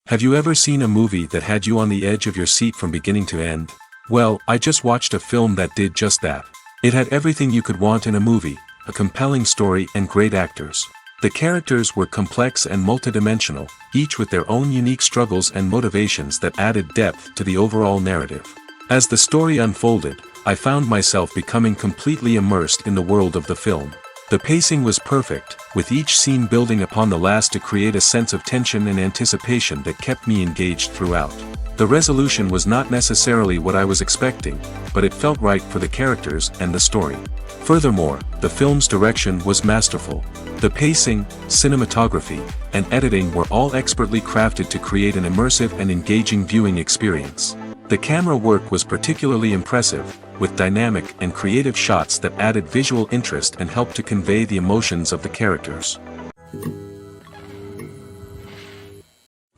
Have you ever seen a movie that had you on the edge of your seat from beginning to end? Well, I just watched a film that did just that. It had everything you could want in a movie, a compelling story and great actors. The characters were complex and multidimensional, each with their own unique struggles and motivations that added depth to the overall narrative. As the story unfolded, I found myself becoming completely immersed in the world of the film. The pacing was perfect, with each scene building upon the last to create a sense of tension and anticipation that kept me engaged throughout. The resolution was not necessarily what I was expecting, but it felt right for the characters and the story. Furthermore, the film's direction was masterful. The pacing, cinematography, and editing were all expertly crafted to create an immersive and engaging viewing experience. The camera work was particularly impressive, with dynamic and creative shots that added visual interest and helped to convey the emotions of the characters.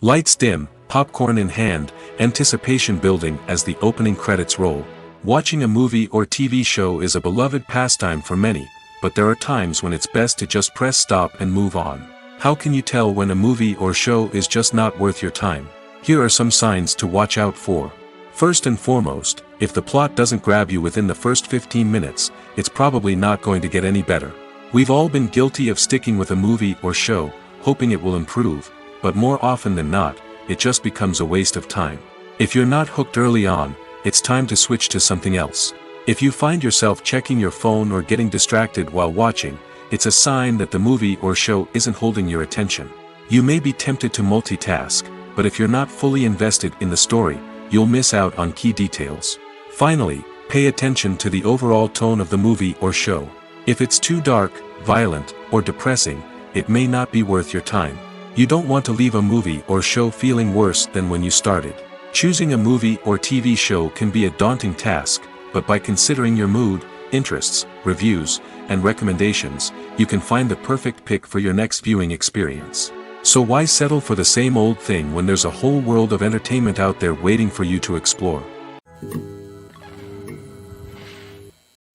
Lights dim, popcorn in hand, anticipation building as the opening credits roll. Watching a movie or TV show is a beloved pastime for many, but there are times when it's best to just press stop and move on. How can you tell when a movie or show is just not worth your time? Here are some signs to watch out for. First and foremost, if the plot doesn't grab you within the first 15 minutes, it's probably not going to get any better. We've all been guilty of sticking with a movie or show, hoping it will improve, but more often than not, it just becomes a waste of time. If you're not hooked early on, it's time to switch to something else. If you find yourself checking your phone or getting distracted while watching, it's a sign that the movie or show isn't holding your attention. You may be tempted to multitask, but if you're not fully invested in the story, you'll miss out on key details. Finally, pay attention to the overall tone of the movie or show. If it's too dark, violent, or depressing, it may not be worth your time. You don't want to leave a movie or show feeling worse than when you started. Choosing a movie or TV show can be a daunting task, but by considering your mood, interests, reviews, and recommendations, you can find the perfect pick for your next viewing experience. So why settle for the same old thing when there's a whole world of entertainment out there waiting for you to explore?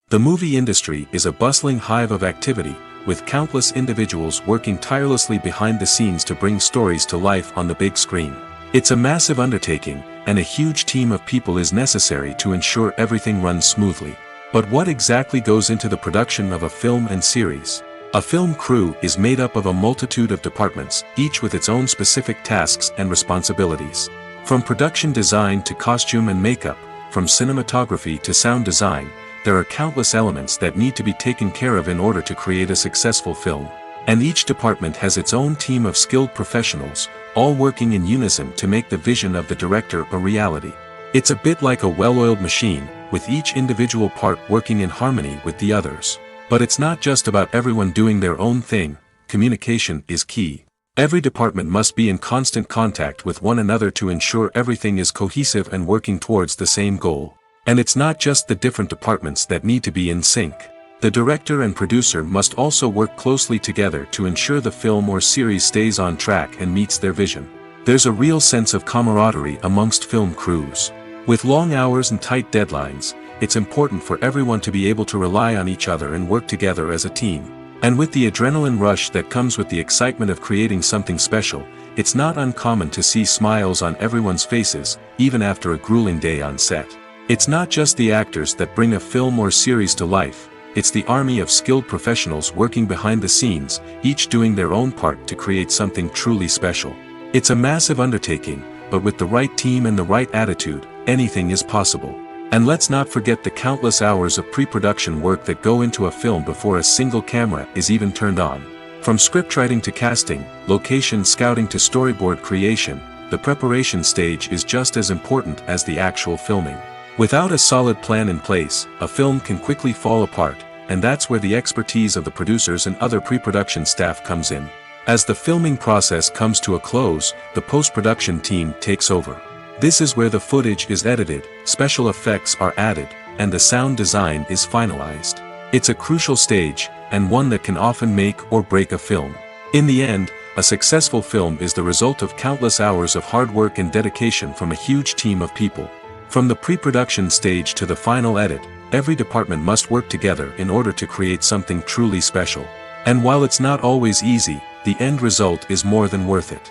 The movie industry is a bustling hive of activity, with countless individuals working tirelessly behind the scenes to bring stories to life on the big screen. It's a massive undertaking, and a huge team of people is necessary to ensure everything runs smoothly. But what exactly goes into the production of a film and series? A film crew is made up of a multitude of departments, each with its own specific tasks and responsibilities. From production design to costume and makeup, from cinematography to sound design, there are countless elements that need to be taken care of in order to create a successful film. And each department has its own team of skilled professionals, all working in unison to make the vision of the director a reality. It's a bit like a well-oiled machine, with each individual part working in harmony with the others. But it's not just about everyone doing their own thing. Communication is key. Every department must be in constant contact with one another to ensure everything is cohesive and working towards the same goal. And it's not just the different departments that need to be in sync. The director and producer must also work closely together to ensure the film or series stays on track and meets their vision. There's a real sense of camaraderie amongst film crews. With long hours and tight deadlines, it's important for everyone to be able to rely on each other and work together as a team. And with the adrenaline rush that comes with the excitement of creating something special, it's not uncommon to see smiles on everyone's faces, even after a grueling day on set. It's not just the actors that bring a film or series to life, it's the army of skilled professionals working behind the scenes, each doing their own part to create something truly special. It's a massive undertaking, but with the right team and the right attitude, anything is possible. And let's not forget the countless hours of pre-production work that go into a film before a single camera is even turned on. From scriptwriting to casting, location scouting to storyboard creation, the preparation stage is just as important as the actual filming. Without a solid plan in place, a film can quickly fall apart, and that's where the expertise of the producers and other pre-production staff comes in. As the filming process comes to a close, the post-production team takes over. This is where the footage is edited, special effects are added, and the sound design is finalized. It's a crucial stage, and one that can often make or break a film. In the end, a successful film is the result of countless hours of hard work and dedication from a huge team of people. From the pre-production stage to the final edit, every department must work together in order to create something truly special. And while it's not always easy, the end result is more than worth it.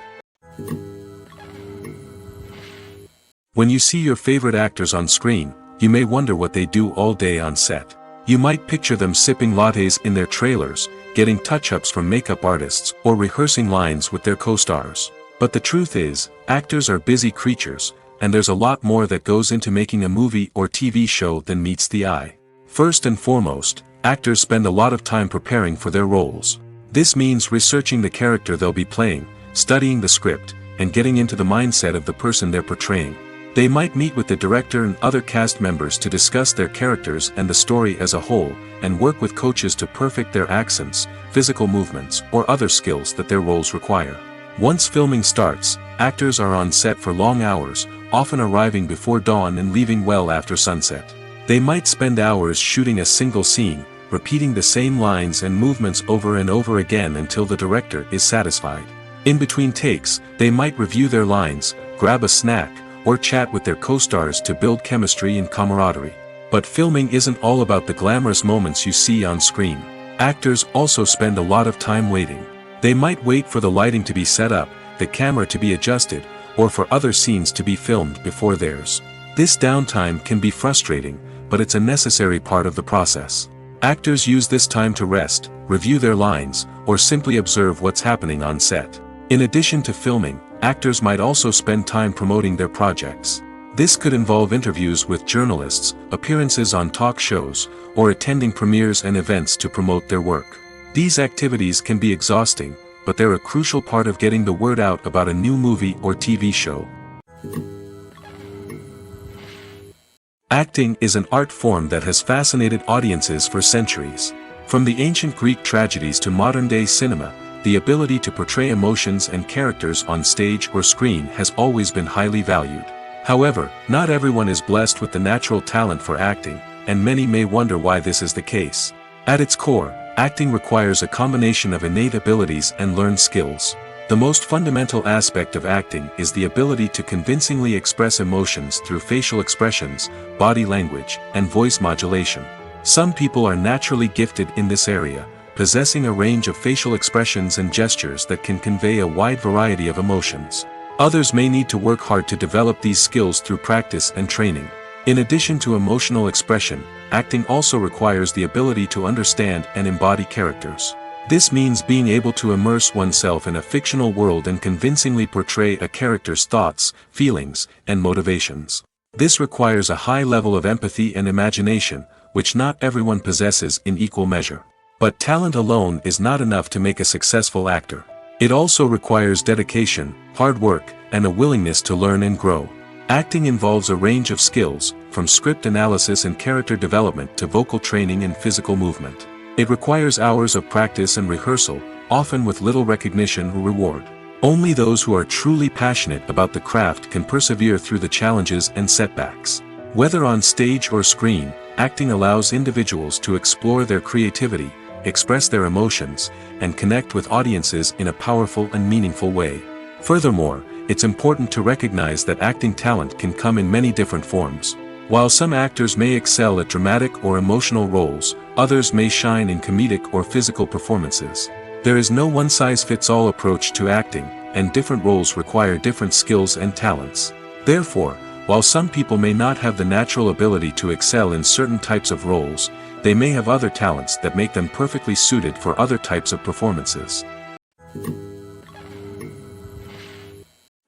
When you see your favorite actors on screen, you may wonder what they do all day on set. You might picture them sipping lattes in their trailers, getting touch-ups from makeup artists, or rehearsing lines with their co-stars. But the truth is, actors are busy creatures, and there's a lot more that goes into making a movie or TV show than meets the eye. First and foremost, actors spend a lot of time preparing for their roles. This means researching the character they'll be playing, studying the script, and getting into the mindset of the person they're portraying. They might meet with the director and other cast members to discuss their characters and the story as a whole, and work with coaches to perfect their accents, physical movements, or other skills that their roles require. Once filming starts, actors are on set for long hours, often arriving before dawn and leaving well after sunset. They might spend hours shooting a single scene, repeating the same lines and movements over and over again until the director is satisfied. In between takes, they might review their lines, grab a snack, or chat with their co-stars to build chemistry and camaraderie. But filming isn't all about the glamorous moments you see on screen. Actors also spend a lot of time waiting. They might wait for the lighting to be set up, the camera to be adjusted, or for other scenes to be filmed before theirs. This downtime can be frustrating, but it's a necessary part of the process. Actors use this time to rest, review their lines, or simply observe what's happening on set. In addition to filming, actors might also spend time promoting their projects. This could involve interviews with journalists, appearances on talk shows, or attending premieres and events to promote their work. These activities can be exhausting, but they're a crucial part of getting the word out about a new movie or TV show. Acting is an art form that has fascinated audiences for centuries. From the ancient Greek tragedies to modern-day cinema, the ability to portray emotions and characters on stage or screen has always been highly valued. However, not everyone is blessed with the natural talent for acting, and many may wonder why this is the case. At its core, acting requires a combination of innate abilities and learned skills. The most fundamental aspect of acting is the ability to convincingly express emotions through facial expressions, body language, and voice modulation. Some people are naturally gifted in this area, possessing a range of facial expressions and gestures that can convey a wide variety of emotions. Others may need to work hard to develop these skills through practice and training. In addition to emotional expression, acting also requires the ability to understand and embody characters. This means being able to immerse oneself in a fictional world and convincingly portray a character's thoughts, feelings, and motivations. This requires a high level of empathy and imagination, which not everyone possesses in equal measure. But talent alone is not enough to make a successful actor. It also requires dedication, hard work, and a willingness to learn and grow. Acting involves a range of skills, from script analysis and character development to vocal training and physical movement. It requires hours of practice and rehearsal, often with little recognition or reward. Only those who are truly passionate about the craft can persevere through the challenges and setbacks. Whether on stage or screen, acting allows individuals to explore their creativity, express their emotions, and connect with audiences in a powerful and meaningful way. Furthermore, it's important to recognize that acting talent can come in many different forms. While some actors may excel at dramatic or emotional roles, others may shine in comedic or physical performances. There is no one-size-fits-all approach to acting, and different roles require different skills and talents. Therefore, while some people may not have the natural ability to excel in certain types of roles, they may have other talents that make them perfectly suited for other types of performances.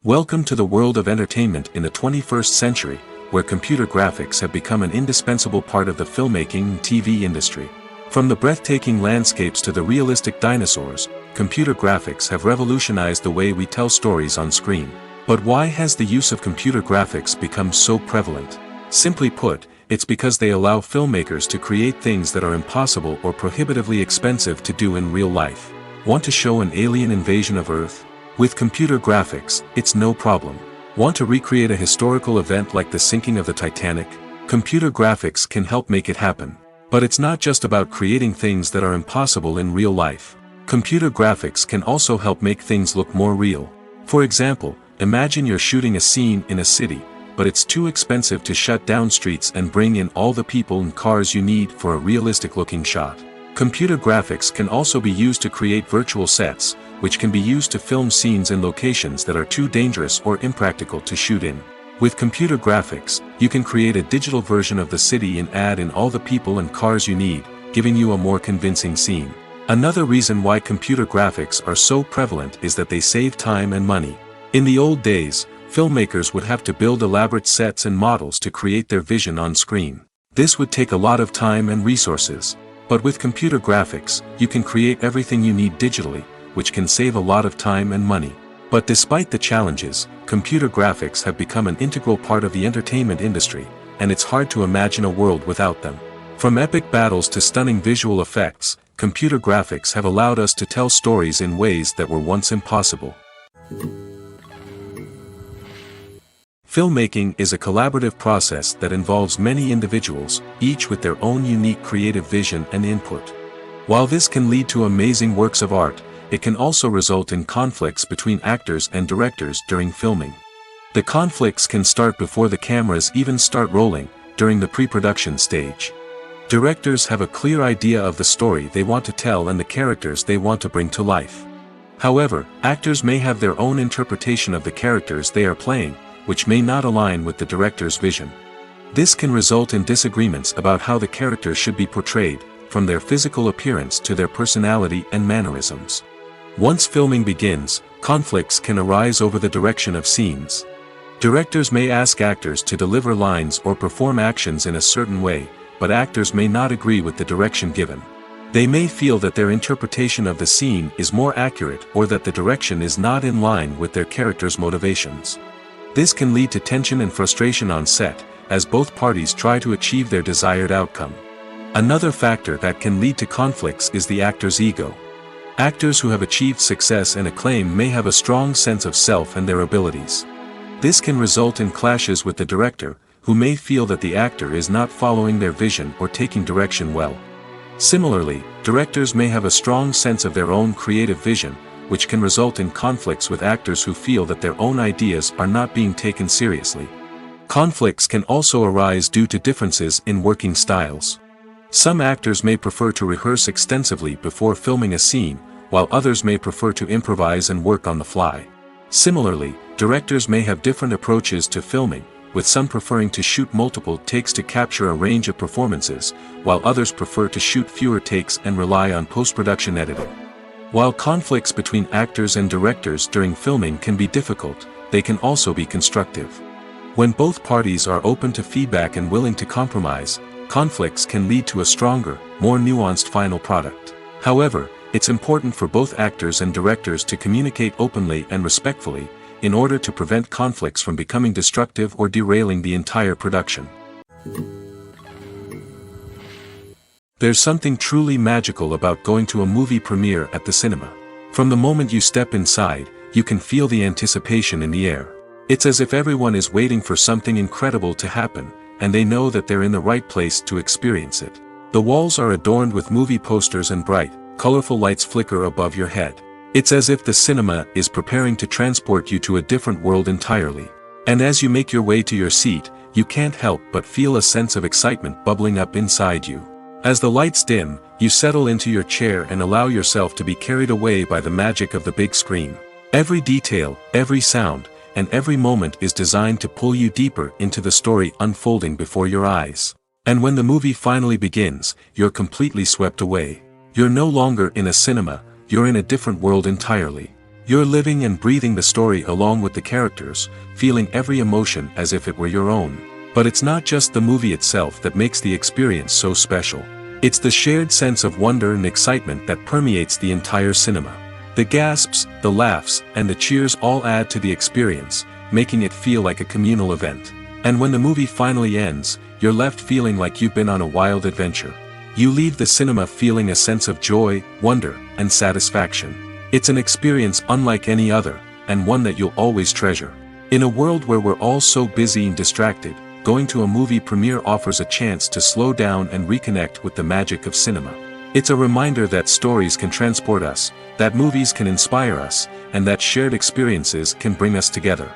Welcome to the world of entertainment in the 21st century, where computer graphics have become an indispensable part of the filmmaking and TV industry. From the breathtaking landscapes to the realistic dinosaurs, computer graphics have revolutionized the way we tell stories on screen. But why has the use of computer graphics become so prevalent? Simply put, it's because they allow filmmakers to create things that are impossible or prohibitively expensive to do in real life. Want to show an alien invasion of Earth? With computer graphics, it's no problem. Want to recreate a historical event like the sinking of the Titanic? Computer graphics can help make it happen. But it's not just about creating things that are impossible in real life. Computer graphics can also help make things look more real. For example, imagine you're shooting a scene in a city, but it's too expensive to shut down streets and bring in all the people and cars you need for a realistic-looking shot. Computer graphics can also be used to create virtual sets, which can be used to film scenes in locations that are too dangerous or impractical to shoot in. With computer graphics, you can create a digital version of the city and add in all the people and cars you need, giving you a more convincing scene. Another reason why computer graphics are so prevalent is that they save time and money. In the old days, filmmakers would have to build elaborate sets and models to create their vision on screen. This would take a lot of time and resources. But with computer graphics, you can create everything you need digitally, which can save a lot of time and money. But despite the challenges, computer graphics have become an integral part of the entertainment industry, and it's hard to imagine a world without them. From epic battles to stunning visual effects, computer graphics have allowed us to tell stories in ways that were once impossible. Filmmaking is a collaborative process that involves many individuals, each with their own unique creative vision and input. While this can lead to amazing works of art, it can also result in conflicts between actors and directors during filming. The conflicts can start before the cameras even start rolling, during the pre-production stage. Directors have a clear idea of the story they want to tell and the characters they want to bring to life. However, actors may have their own interpretation of the characters they are playing, which may not align with the director's vision. This can result in disagreements about how the characters should be portrayed, from their physical appearance to their personality and mannerisms. Once filming begins, conflicts can arise over the direction of scenes. Directors may ask actors to deliver lines or perform actions in a certain way, but actors may not agree with the direction given. They may feel that their interpretation of the scene is more accurate or that the direction is not in line with their character's motivations. This can lead to tension and frustration on set, as both parties try to achieve their desired outcome. Another factor that can lead to conflicts is the actor's ego. Actors who have achieved success and acclaim may have a strong sense of self and their abilities. This can result in clashes with the director, who may feel that the actor is not following their vision or taking direction well. Similarly, directors may have a strong sense of their own creative vision, which can result in conflicts with actors who feel that their own ideas are not being taken seriously. Conflicts can also arise due to differences in working styles. Some actors may prefer to rehearse extensively before filming a scene, while others may prefer to improvise and work on the fly. Similarly, directors may have different approaches to filming, with some preferring to shoot multiple takes to capture a range of performances, while others prefer to shoot fewer takes and rely on post-production editing. While conflicts between actors and directors during filming can be difficult, they can also be constructive. When both parties are open to feedback and willing to compromise, conflicts can lead to a stronger, more nuanced final product. However, it's important for both actors and directors to communicate openly and respectfully, in order to prevent conflicts from becoming destructive or derailing the entire production. There's something truly magical about going to a movie premiere at the cinema. From the moment you step inside, you can feel the anticipation in the air. It's as if everyone is waiting for something incredible to happen, and they know that they're in the right place to experience it. The walls are adorned with movie posters and bright, colorful lights flicker above your head. It's as if the cinema is preparing to transport you to a different world entirely. And as you make your way to your seat, you can't help but feel a sense of excitement bubbling up inside you. As the lights dim, you settle into your chair and allow yourself to be carried away by the magic of the big screen. Every detail, every sound, and every moment is designed to pull you deeper into the story unfolding before your eyes. And when the movie finally begins, you're completely swept away. You're no longer in a cinema, you're in a different world entirely. You're living and breathing the story along with the characters, feeling every emotion as if it were your own. But it's not just the movie itself that makes the experience so special. It's the shared sense of wonder and excitement that permeates the entire cinema. The gasps, the laughs, and the cheers all add to the experience, making it feel like a communal event. And when the movie finally ends, you're left feeling like you've been on a wild adventure. You leave the cinema feeling a sense of joy, wonder, and satisfaction. It's an experience unlike any other, and one that you'll always treasure. In a world where we're all so busy and distracted, going to a movie premiere offers a chance to slow down and reconnect with the magic of cinema. It's a reminder that stories can transport us, that movies can inspire us, and that shared experiences can bring us together.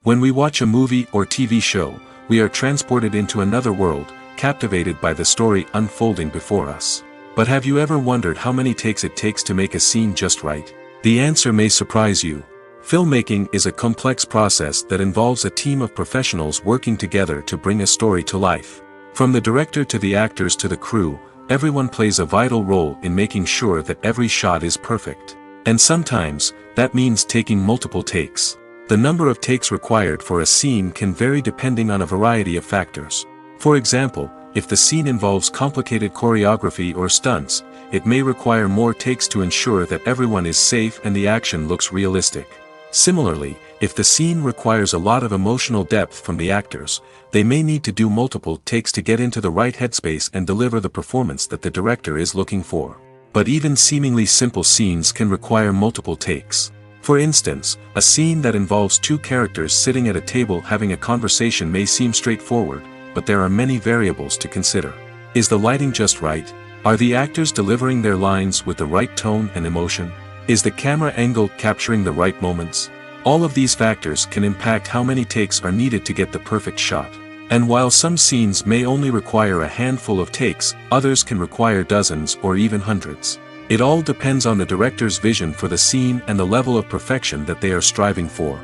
When we watch a movie or TV show, we are transported into another world, captivated by the story unfolding before us. But have you ever wondered how many takes it takes to make a scene just right? The answer may surprise you. Filmmaking is a complex process that involves a team of professionals working together to bring a story to life. From the director to the actors to the crew, everyone plays a vital role in making sure that every shot is perfect. And sometimes, that means taking multiple takes. The number of takes required for a scene can vary depending on a variety of factors. For example, if the scene involves complicated choreography or stunts, it may require more takes to ensure that everyone is safe and the action looks realistic. Similarly, if the scene requires a lot of emotional depth from the actors, they may need to do multiple takes to get into the right headspace and deliver the performance that the director is looking for. But even seemingly simple scenes can require multiple takes. For instance, a scene that involves two characters sitting at a table having a conversation may seem straightforward, but there are many variables to consider. Is the lighting just right? Are the actors delivering their lines with the right tone and emotion? Is the camera angle capturing the right moments? All of these factors can impact how many takes are needed to get the perfect shot. And while some scenes may only require a handful of takes, others can require dozens or even hundreds. It all depends on the director's vision for the scene and the level of perfection that they are striving for.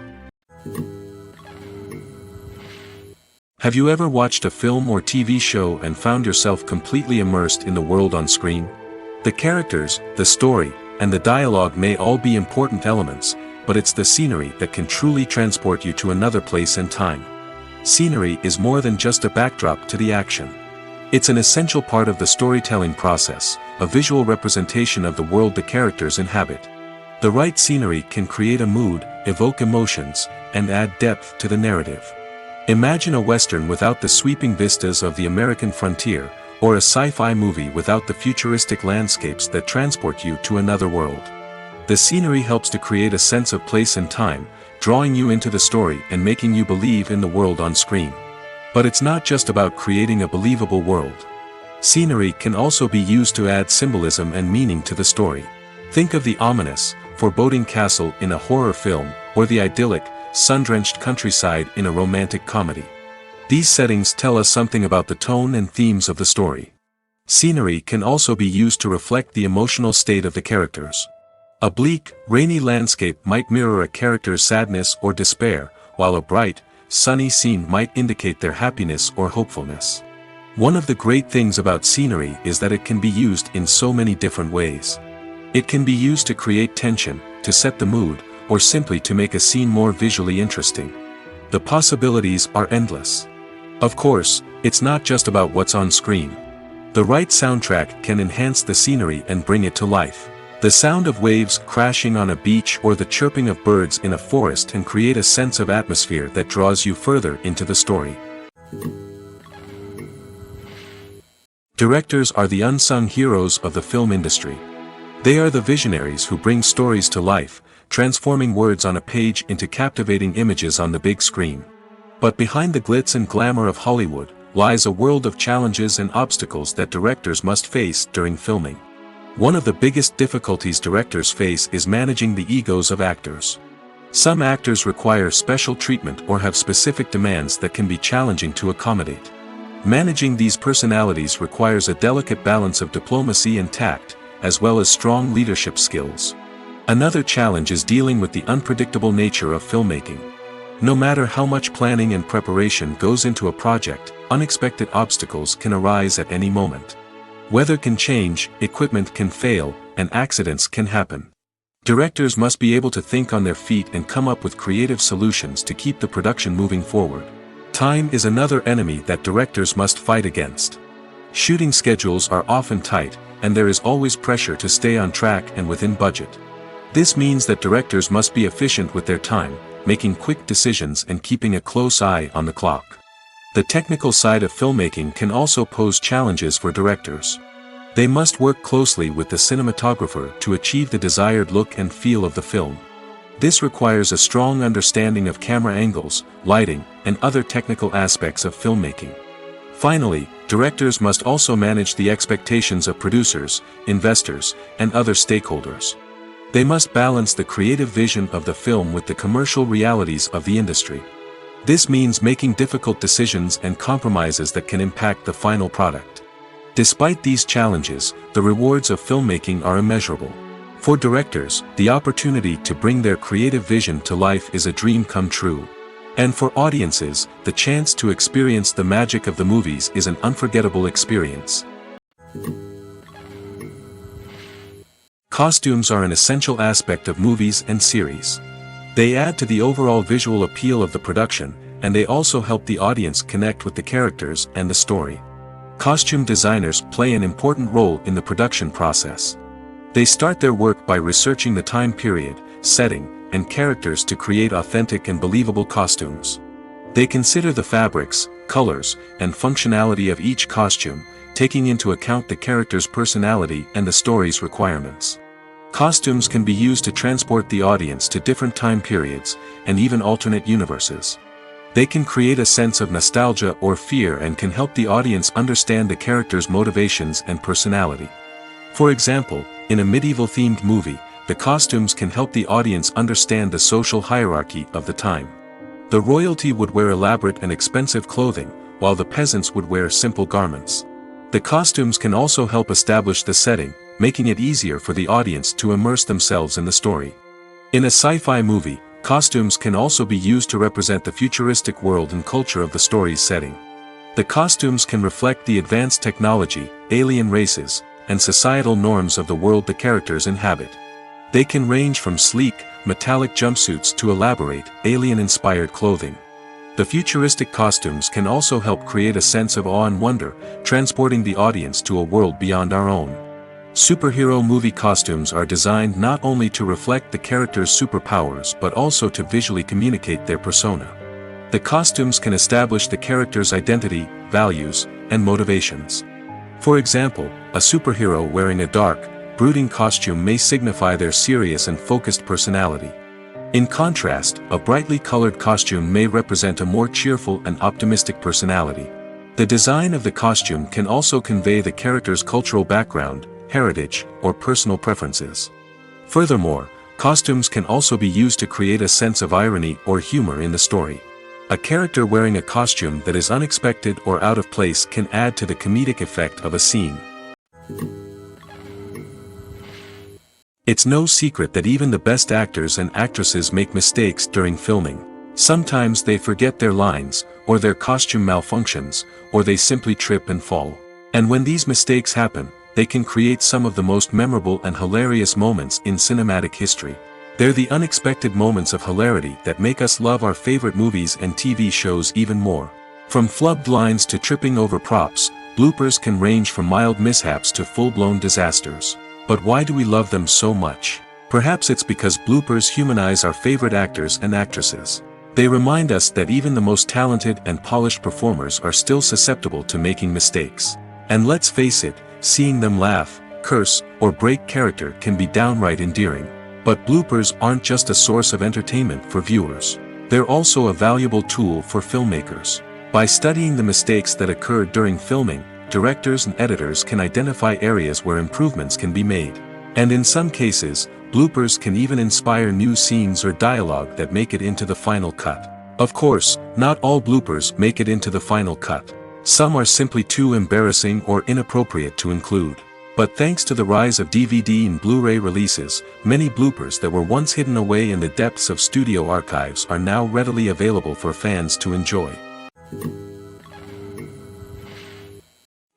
Have you ever watched a film or TV show and found yourself completely immersed in the world on screen? The characters, the story, and the dialogue may all be important elements, but it's the scenery that can truly transport you to another place and time. Scenery is more than just a backdrop to the action. It's an essential part of the storytelling process, a visual representation of the world the characters inhabit. The right scenery can create a mood, evoke emotions, and add depth to the narrative. Imagine a Western without the sweeping vistas of the American frontier, or a sci-fi movie without the futuristic landscapes that transport you to another world. The scenery helps to create a sense of place and time, drawing you into the story and making you believe in the world on screen. But it's not just about creating a believable world. Scenery can also be used to add symbolism and meaning to the story. Think of the ominous, foreboding castle in a horror film, or the idyllic, sun-drenched countryside in a romantic comedy. These settings tell us something about the tone and themes of the story. Scenery can also be used to reflect the emotional state of the characters. A bleak, rainy landscape might mirror a character's sadness or despair, while a bright, sunny scene might indicate their happiness or hopefulness. One of the great things about scenery is that it can be used in so many different ways. It can be used to create tension, to set the mood, or simply to make a scene more visually interesting. The possibilities are endless. Of course, it's not just about what's on screen. The right soundtrack can enhance the scenery and bring it to life. The sound of waves crashing on a beach or the chirping of birds in a forest can create a sense of atmosphere that draws you further into the story. Directors are the unsung heroes of the film industry. They are the visionaries who bring stories to life, transforming words on a page into captivating images on the big screen. But behind the glitz and glamour of Hollywood, lies a world of challenges and obstacles that directors must face during filming. One of the biggest difficulties directors face is managing the egos of actors. Some actors require special treatment or have specific demands that can be challenging to accommodate. Managing these personalities requires a delicate balance of diplomacy and tact, as well as strong leadership skills. Another challenge is dealing with the unpredictable nature of filmmaking. No matter how much planning and preparation goes into a project, unexpected obstacles can arise at any moment. Weather can change, equipment can fail, and accidents can happen. Directors must be able to think on their feet and come up with creative solutions to keep the production moving forward. Time is another enemy that directors must fight against. Shooting schedules are often tight, and there is always pressure to stay on track and within budget. This means that directors must be efficient with their time, making quick decisions and keeping a close eye on the clock. The technical side of filmmaking can also pose challenges for directors. They must work closely with the cinematographer to achieve the desired look and feel of the film. This requires a strong understanding of camera angles, lighting, and other technical aspects of filmmaking. Finally, directors must also manage the expectations of producers, investors, and other stakeholders. They must balance the creative vision of the film with the commercial realities of the industry. This means making difficult decisions and compromises that can impact the final product. Despite these challenges, the rewards of filmmaking are immeasurable. For directors, the opportunity to bring their creative vision to life is a dream come true. And for audiences, the chance to experience the magic of the movies is an unforgettable experience. Costumes are an essential aspect of movies and series. They add to the overall visual appeal of the production, and they also help the audience connect with the characters and the story. Costume designers play an important role in the production process. They start their work by researching the time period, setting, and characters to create authentic and believable costumes. They consider the fabrics, colors, and functionality of each costume, taking into account the character's personality and the story's requirements. Costumes can be used to transport the audience to different time periods, and even alternate universes. They can create a sense of nostalgia or fear and can help the audience understand the character's motivations and personality. For example, in a medieval-themed movie, the costumes can help the audience understand the social hierarchy of the time. The royalty would wear elaborate and expensive clothing, while the peasants would wear simple garments. The costumes can also help establish the setting, making it easier for the audience to immerse themselves in the story. In a sci-fi movie, costumes can also be used to represent the futuristic world and culture of the story's setting. The costumes can reflect the advanced technology, alien races, and societal norms of the world the characters inhabit. They can range from sleek, metallic jumpsuits to elaborate, alien-inspired clothing. The futuristic costumes can also help create a sense of awe and wonder, transporting the audience to a world beyond our own. Superhero movie costumes are designed not only to reflect the character's superpowers but also to visually communicate their persona. The costumes can establish the character's identity, values, and motivations. For example, a superhero wearing a dark, brooding costume may signify their serious and focused personality. In contrast, a brightly colored costume may represent a more cheerful and optimistic personality. The design of the costume can also convey the character's cultural background, heritage, or personal preferences. Furthermore, costumes can also be used to create a sense of irony or humor in the story. A character wearing a costume that is unexpected or out of place can add to the comedic effect of a scene. It's no secret that even the best actors and actresses make mistakes during filming. Sometimes they forget their lines, or their costume malfunctions, or they simply trip and fall. And when these mistakes happen, they can create some of the most memorable and hilarious moments in cinematic history. They're the unexpected moments of hilarity that make us love our favorite movies and TV shows even more. From flubbed lines to tripping over props, bloopers can range from mild mishaps to full-blown disasters. But why do we love them so much? Perhaps it's because bloopers humanize our favorite actors and actresses. They remind us that even the most talented and polished performers are still susceptible to making mistakes. And let's face it, seeing them laugh, curse, or break character can be downright endearing. But bloopers aren't just a source of entertainment for viewers. They're also a valuable tool for filmmakers. By studying the mistakes that occurred during filming, directors and editors can identify areas where improvements can be made. And in some cases, bloopers can even inspire new scenes or dialogue that make it into the final cut. Of course, not all bloopers make it into the final cut. Some are simply too embarrassing or inappropriate to include. But thanks to the rise of DVD and Blu-ray releases, many bloopers that were once hidden away in the depths of studio archives are now readily available for fans to enjoy.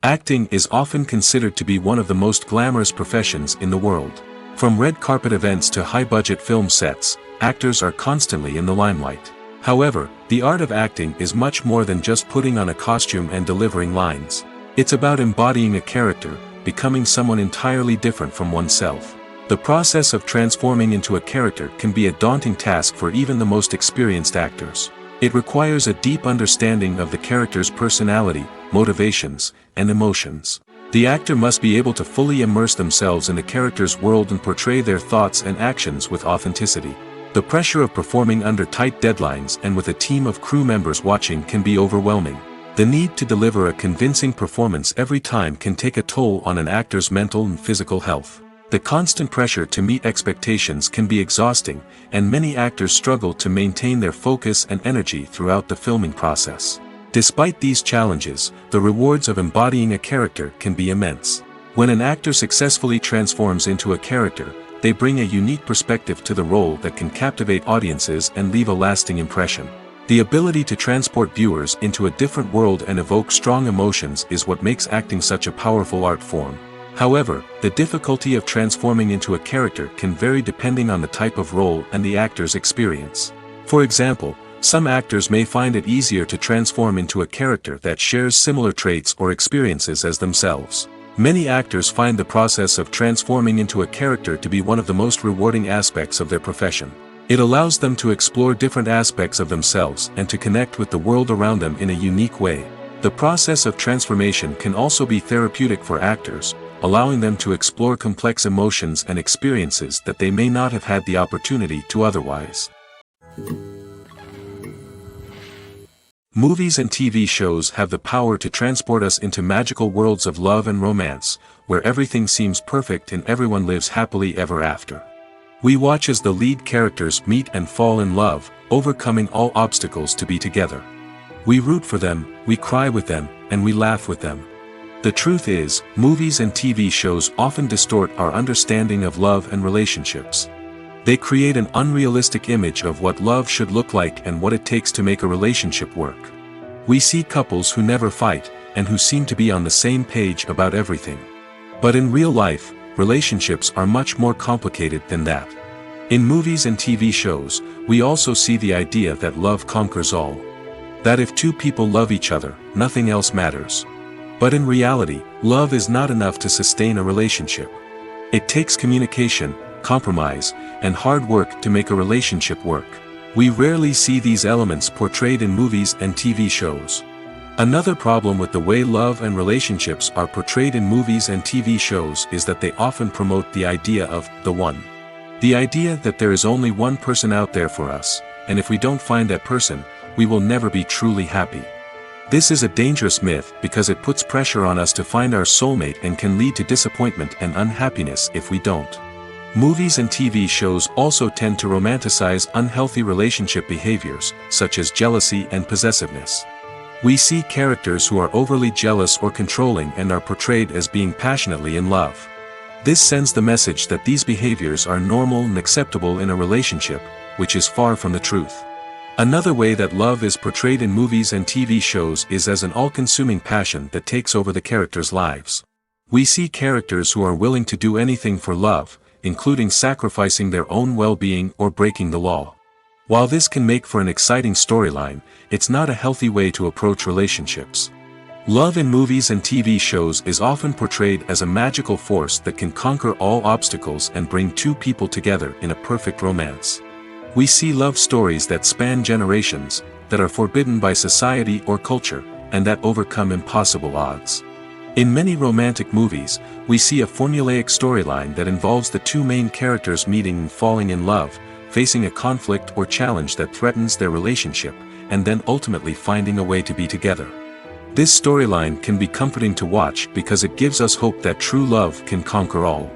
Acting is often considered to be one of the most glamorous professions in the world. From red carpet events to high-budget film sets, actors are constantly in the limelight. However, the art of acting is much more than just putting on a costume and delivering lines. It's about embodying a character, becoming someone entirely different from oneself. The process of transforming into a character can be a daunting task for even the most experienced actors. It requires a deep understanding of the character's personality, motivations, and emotions. The actor must be able to fully immerse themselves in the character's world and portray their thoughts and actions with authenticity. The pressure of performing under tight deadlines and with a team of crew members watching can be overwhelming. The need to deliver a convincing performance every time can take a toll on an actor's mental and physical health. The constant pressure to meet expectations can be exhausting, and many actors struggle to maintain their focus and energy throughout the filming process. Despite these challenges, the rewards of embodying a character can be immense. When an actor successfully transforms into a character, they bring a unique perspective to the role that can captivate audiences and leave a lasting impression. The ability to transport viewers into a different world and evoke strong emotions is what makes acting such a powerful art form. However, the difficulty of transforming into a character can vary depending on the type of role and the actor's experience. For example, some actors may find it easier to transform into a character that shares similar traits or experiences as themselves. Many actors find the process of transforming into a character to be one of the most rewarding aspects of their profession. It allows them to explore different aspects of themselves and to connect with the world around them in a unique way. The process of transformation can also be therapeutic for actors, allowing them to explore complex emotions and experiences that they may not have had the opportunity to otherwise. Movies and TV shows have the power to transport us into magical worlds of love and romance, where everything seems perfect and everyone lives happily ever after. We watch as the lead characters meet and fall in love, overcoming all obstacles to be together. We root for them, we cry with them, and we laugh with them. The truth is, movies and TV shows often distort our understanding of love and relationships. They create an unrealistic image of what love should look like and what it takes to make a relationship work. We see couples who never fight, and who seem to be on the same page about everything. But in real life, relationships are much more complicated than that. In movies and TV shows, we also see the idea that love conquers all. That if two people love each other, nothing else matters. But in reality, love is not enough to sustain a relationship. It takes communication, compromise, and hard work to make a relationship work. We rarely see these elements portrayed in movies and TV shows. Another problem with the way love and relationships are portrayed in movies and TV shows is that they often promote the idea of the one. The idea that there is only one person out there for us, and if we don't find that person, we will never be truly happy. This is a dangerous myth because it puts pressure on us to find our soulmate and can lead to disappointment and unhappiness if we don't. Movies and TV shows also tend to romanticize unhealthy relationship behaviors, such as jealousy and possessiveness. We see characters who are overly jealous or controlling and are portrayed as being passionately in love. This sends the message that these behaviors are normal and acceptable in a relationship, which is far from the truth. Another way that love is portrayed in movies and TV shows is as an all-consuming passion that takes over the characters' lives. We see characters who are willing to do anything for love, including sacrificing their own well-being or breaking the law. While this can make for an exciting storyline, it's not a healthy way to approach relationships. Love in movies and TV shows is often portrayed as a magical force that can conquer all obstacles and bring two people together in a perfect romance. We see love stories that span generations, that are forbidden by society or culture, and that overcome impossible odds. In many romantic movies, we see a formulaic storyline that involves the two main characters meeting and falling in love, facing a conflict or challenge that threatens their relationship, and then ultimately finding a way to be together. This storyline can be comforting to watch because it gives us hope that true love can conquer all.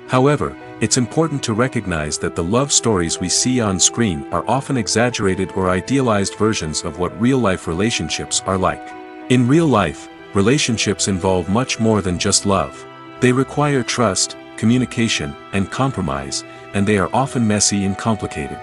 However, it's important to recognize that the love stories we see on screen are often exaggerated or idealized versions of what real-life relationships are like. In real life, relationships involve much more than just love. They require trust, communication, and compromise, and they are often messy and complicated.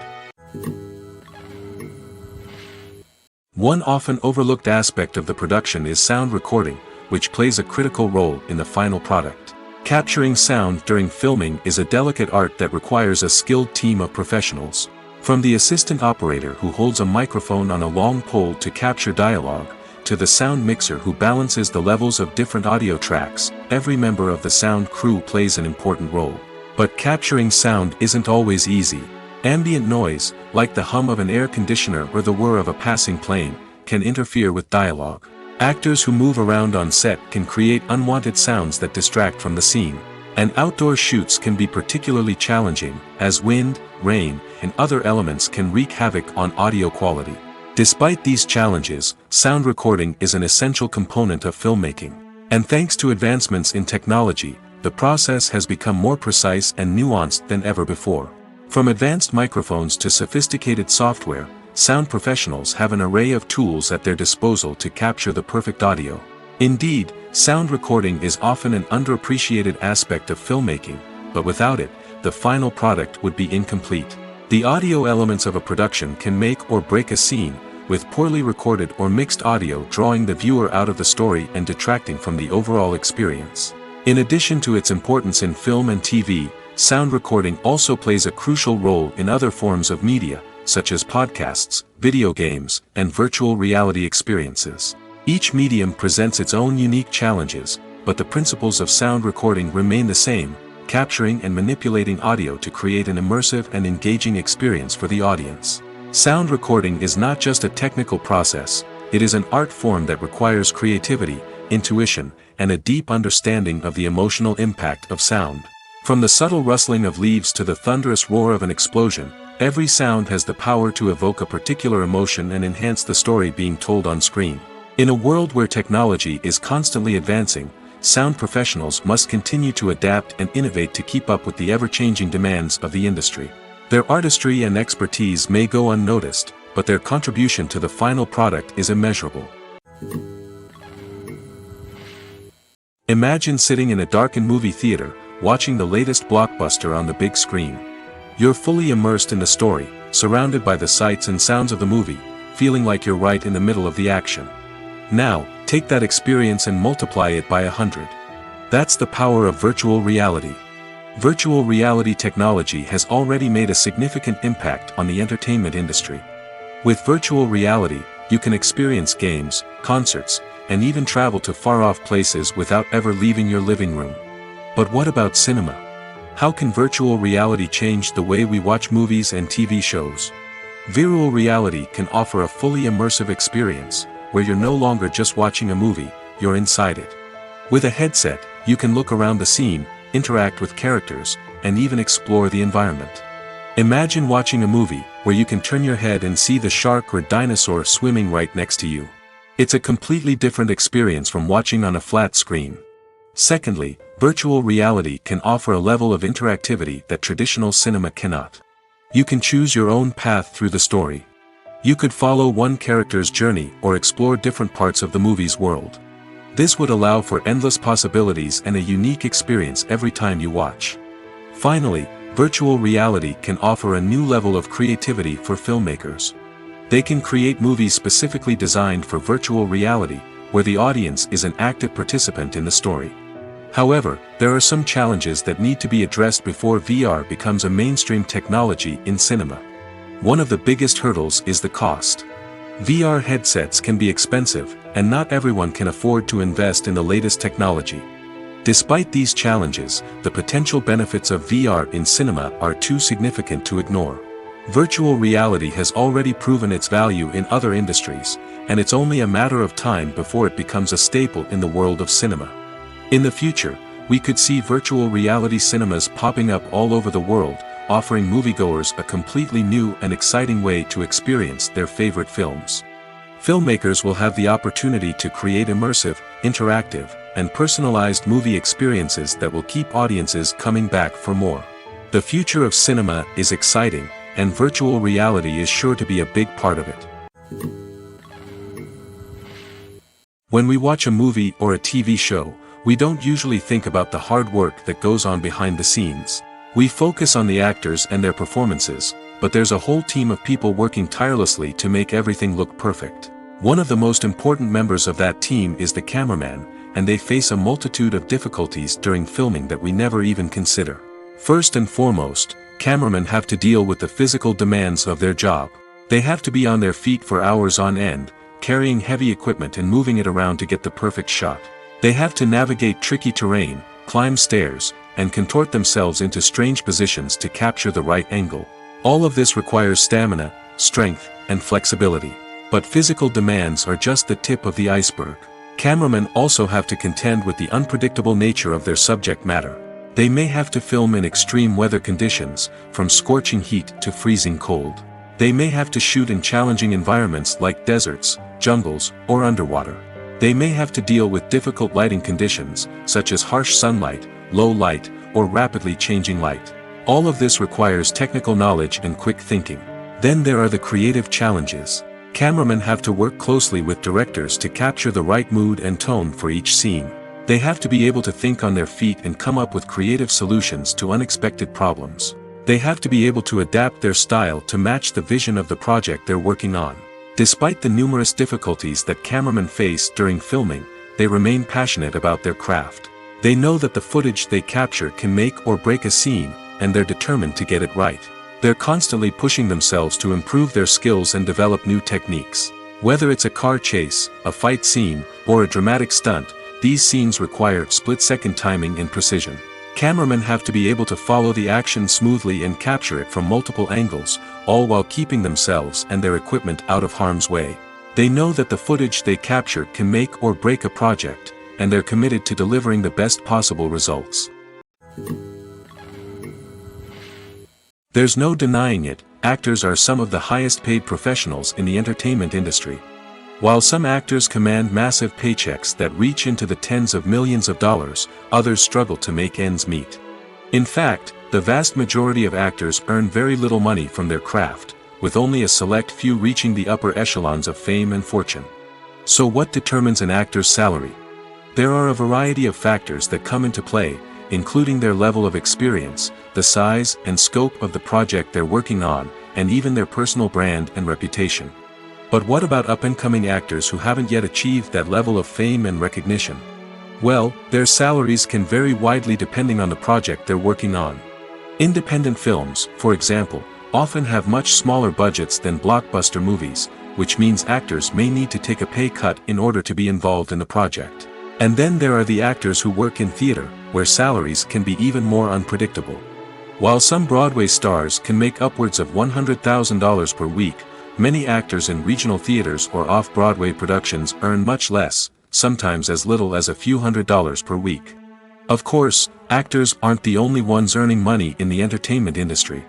One often overlooked aspect of the production is sound recording, which plays a critical role in the final product. Capturing sound during filming is a delicate art that requires a skilled team of professionals. From the assistant operator who holds a microphone on a long pole to capture dialogue, to the sound mixer who balances the levels of different audio tracks, every member of the sound crew plays an important role. But capturing sound isn't always easy. Ambient noise, like the hum of an air conditioner or the whir of a passing plane, can interfere with dialogue. Actors who move around on set can create unwanted sounds that distract from the scene. And outdoor shoots can be particularly challenging, as wind, rain, and other elements can wreak havoc on audio quality. Despite these challenges, sound recording is an essential component of filmmaking. And thanks to advancements in technology, the process has become more precise and nuanced than ever before. From advanced microphones to sophisticated software, sound professionals have an array of tools at their disposal to capture the perfect audio. Indeed, sound recording is often an underappreciated aspect of filmmaking, but without it, the final product would be incomplete. The audio elements of a production can make or break a scene, with poorly recorded or mixed audio drawing the viewer out of the story and detracting from the overall experience. In addition to its importance in film and TV, sound recording also plays a crucial role in other forms of media, such as podcasts, video games, and virtual reality experiences. Each medium presents its own unique challenges, but the principles of sound recording remain the same, capturing and manipulating audio to create an immersive and engaging experience for the audience. Sound recording is not just a technical process, it is an art form that requires creativity, intuition, and a deep understanding of the emotional impact of sound. From the subtle rustling of leaves to the thunderous roar of an explosion, every sound has the power to evoke a particular emotion and enhance the story being told on screen. In a world where technology is constantly advancing, sound professionals must continue to adapt and innovate to keep up with the ever-changing demands of the industry. Their artistry and expertise may go unnoticed, but their contribution to the final product is immeasurable. Imagine sitting in a darkened movie theater, watching the latest blockbuster on the big screen. You're fully immersed in the story, surrounded by the sights and sounds of the movie, feeling like you're right in the middle of the action. Now, take that experience and multiply it by 100. That's the power of virtual reality. Virtual reality technology has already made a significant impact on the entertainment industry. With virtual reality, you can experience games, concerts, and even travel to far-off places without ever leaving your living room. But what about cinema? How can virtual reality change the way we watch movies and TV shows? Virtual reality can offer a fully immersive experience, where you're no longer just watching a movie, you're inside it. With a headset, you can look around the scene, interact with characters, and even explore the environment. Imagine watching a movie where you can turn your head and see the shark or dinosaur swimming right next to you. It's a completely different experience from watching on a flat screen. Secondly, virtual reality can offer a level of interactivity that traditional cinema cannot. You can choose your own path through the story. You could follow one character's journey or explore different parts of the movie's world. This would allow for endless possibilities and a unique experience every time you watch. Finally, virtual reality can offer a new level of creativity for filmmakers. They can create movies specifically designed for virtual reality, where the audience is an active participant in the story. However, there are some challenges that need to be addressed before VR becomes a mainstream technology in cinema. One of the biggest hurdles is the cost. VR headsets can be expensive, and not everyone can afford to invest in the latest technology. Despite these challenges, the potential benefits of VR in cinema are too significant to ignore. Virtual reality has already proven its value in other industries, and it's only a matter of time before it becomes a staple in the world of cinema. In the future, we could see virtual reality cinemas popping up all over the world, offering moviegoers a completely new and exciting way to experience their favorite films. Filmmakers will have the opportunity to create immersive, interactive, and personalized movie experiences that will keep audiences coming back for more. The future of cinema is exciting, and virtual reality is sure to be a big part of it. When we watch a movie or a TV show, we don't usually think about the hard work that goes on behind the scenes. We focus on the actors and their performances, but there's a whole team of people working tirelessly to make everything look perfect. One of the most important members of that team is the cameraman, and they face a multitude of difficulties during filming that we never even consider. First and foremost, cameramen have to deal with the physical demands of their job. They have to be on their feet for hours on end, carrying heavy equipment and moving it around to get the perfect shot. They have to navigate tricky terrain, climb stairs, and contort themselves into strange positions to capture the right angle. All of this requires stamina, strength, and flexibility. But physical demands are just the tip of the iceberg. Cameramen also have to contend with the unpredictable nature of their subject matter. They may have to film in extreme weather conditions, from scorching heat to freezing cold. They may have to shoot in challenging environments like deserts, jungles, or underwater. They may have to deal with difficult lighting conditions, such as harsh sunlight, low light, or rapidly changing light. All of this requires technical knowledge and quick thinking. Then there are the creative challenges. Cameramen have to work closely with directors to capture the right mood and tone for each scene. They have to be able to think on their feet and come up with creative solutions to unexpected problems. They have to be able to adapt their style to match the vision of the project they're working on. Despite the numerous difficulties that cameramen face during filming, they remain passionate about their craft. They know that the footage they capture can make or break a scene, and they're determined to get it right. They're constantly pushing themselves to improve their skills and develop new techniques. Whether it's a car chase, a fight scene, or a dramatic stunt, these scenes require split-second timing and precision. Cameramen have to be able to follow the action smoothly and capture it from multiple angles, all while keeping themselves and their equipment out of harm's way. They know that the footage they capture can make or break a project, and they're committed to delivering the best possible results. There's no denying it, actors are some of the highest paid professionals in the entertainment industry. While some actors command massive paychecks that reach into the tens of millions of dollars, others struggle to make ends meet. In fact, the vast majority of actors earn very little money from their craft, with only a select few reaching the upper echelons of fame and fortune. So what determines an actor's salary? There are a variety of factors that come into play, including their level of experience, the size and scope of the project they're working on, and even their personal brand and reputation. But what about up-and-coming actors who haven't yet achieved that level of fame and recognition? Well, their salaries can vary widely depending on the project they're working on. Independent films, for example, often have much smaller budgets than blockbuster movies, which means actors may need to take a pay cut in order to be involved in the project. And then there are the actors who work in theater, where salaries can be even more unpredictable. While some Broadway stars can make upwards of $100,000 per week, many actors in regional theaters or off-Broadway productions earn much less, sometimes as little as a few $100s per week. Of course, actors aren't the only ones earning money in the entertainment industry.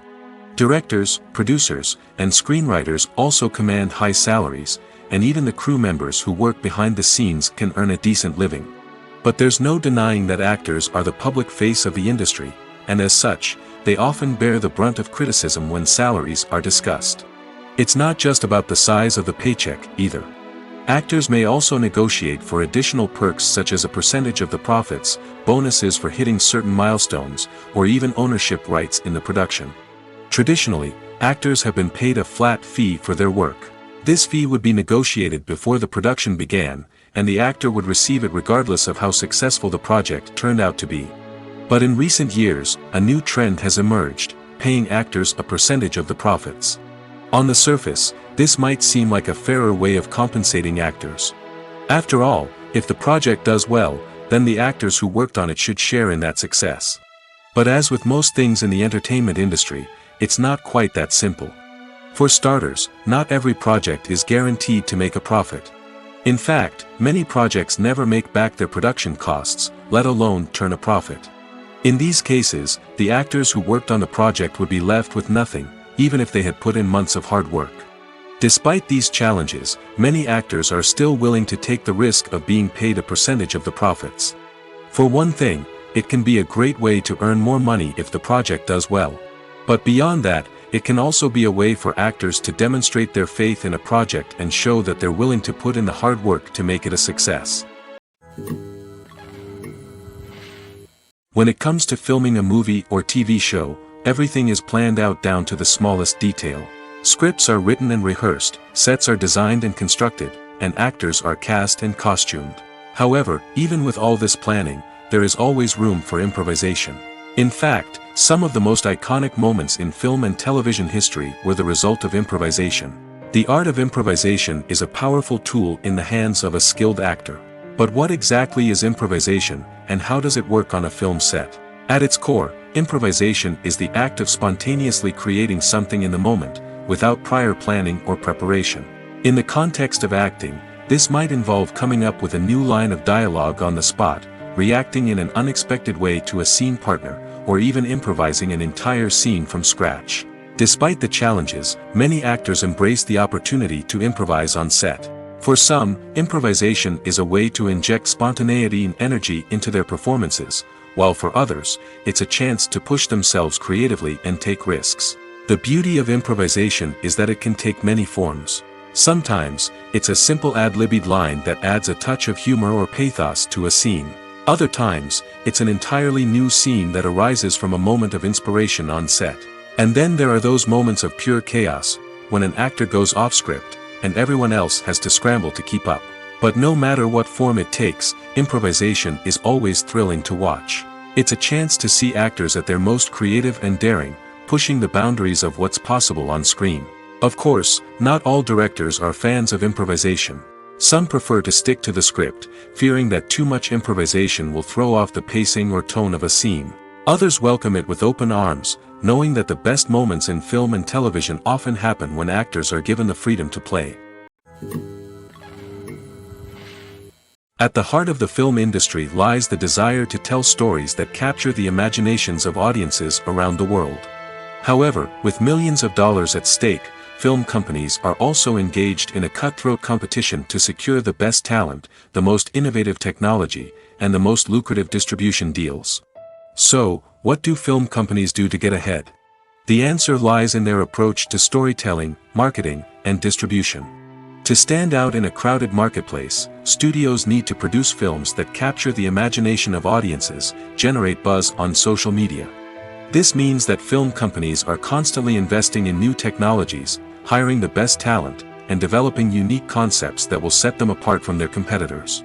Directors, producers, and screenwriters also command high salaries, and even the crew members who work behind the scenes can earn a decent living. But there's no denying that actors are the public face of the industry, and as such, they often bear the brunt of criticism when salaries are discussed. It's not just about the size of the paycheck, either. Actors may also negotiate for additional perks such as a percentage of the profits, bonuses for hitting certain milestones, or even ownership rights in the production. Traditionally, actors have been paid a flat fee for their work. This fee would be negotiated before the production began, and the actor would receive it regardless of how successful the project turned out to be. But in recent years, a new trend has emerged, paying actors a percentage of the profits. On the surface, this might seem like a fairer way of compensating actors. After all, if the project does well, then the actors who worked on it should share in that success. But as with most things in the entertainment industry, it's not quite that simple. For starters, not every project is guaranteed to make a profit. In fact, many projects never make back their production costs, let alone turn a profit. In these cases, the actors who worked on the project would be left with nothing, even if they had put in months of hard work. Despite these challenges, many actors are still willing to take the risk of being paid a percentage of the profits. For one thing, it can be a great way to earn more money if the project does well. But beyond that, it can also be a way for actors to demonstrate their faith in a project and show that they're willing to put in the hard work to make it a success. When it comes to filming a movie or TV show, everything is planned out down to the smallest detail. Scripts are written and rehearsed, sets are designed and constructed, and actors are cast and costumed. However, even with all this planning, there is always room for improvisation. In fact, some of the most iconic moments in film and television history were the result of improvisation. The art of improvisation is a powerful tool in the hands of a skilled actor. But what exactly is improvisation, and how does it work on a film set? At its core, improvisation is the act of spontaneously creating something in the moment, without prior planning or preparation. In the context of acting, this might involve coming up with a new line of dialogue on the spot, reacting in an unexpected way to a scene partner, or even improvising an entire scene from scratch. Despite the challenges, many actors embrace the opportunity to improvise on set. For some, improvisation is a way to inject spontaneity and energy into their performances, while for others, it's a chance to push themselves creatively and take risks. The beauty of improvisation is that it can take many forms. Sometimes, it's a simple ad-libbed line that adds a touch of humor or pathos to a scene. Other times, it's an entirely new scene that arises from a moment of inspiration on set. And then there are those moments of pure chaos, when an actor goes off script, and everyone else has to scramble to keep up. But no matter what form it takes, improvisation is always thrilling to watch. It's a chance to see actors at their most creative and daring, pushing the boundaries of what's possible on screen. Of course, not all directors are fans of improvisation. Some prefer to stick to the script, fearing that too much improvisation will throw off the pacing or tone of a scene. Others welcome it with open arms, knowing that the best moments in film and television often happen when actors are given the freedom to play. At the heart of the film industry lies the desire to tell stories that capture the imaginations of audiences around the world. However, with millions of dollars at stake, film companies are also engaged in a cutthroat competition to secure the best talent, the most innovative technology, and the most lucrative distribution deals. So, what do film companies do to get ahead? The answer lies in their approach to storytelling, marketing, and distribution. To stand out in a crowded marketplace, studios need to produce films that capture the imagination of audiences, generate buzz on social media. This means that film companies are constantly investing in new technologies, hiring the best talent, and developing unique concepts that will set them apart from their competitors.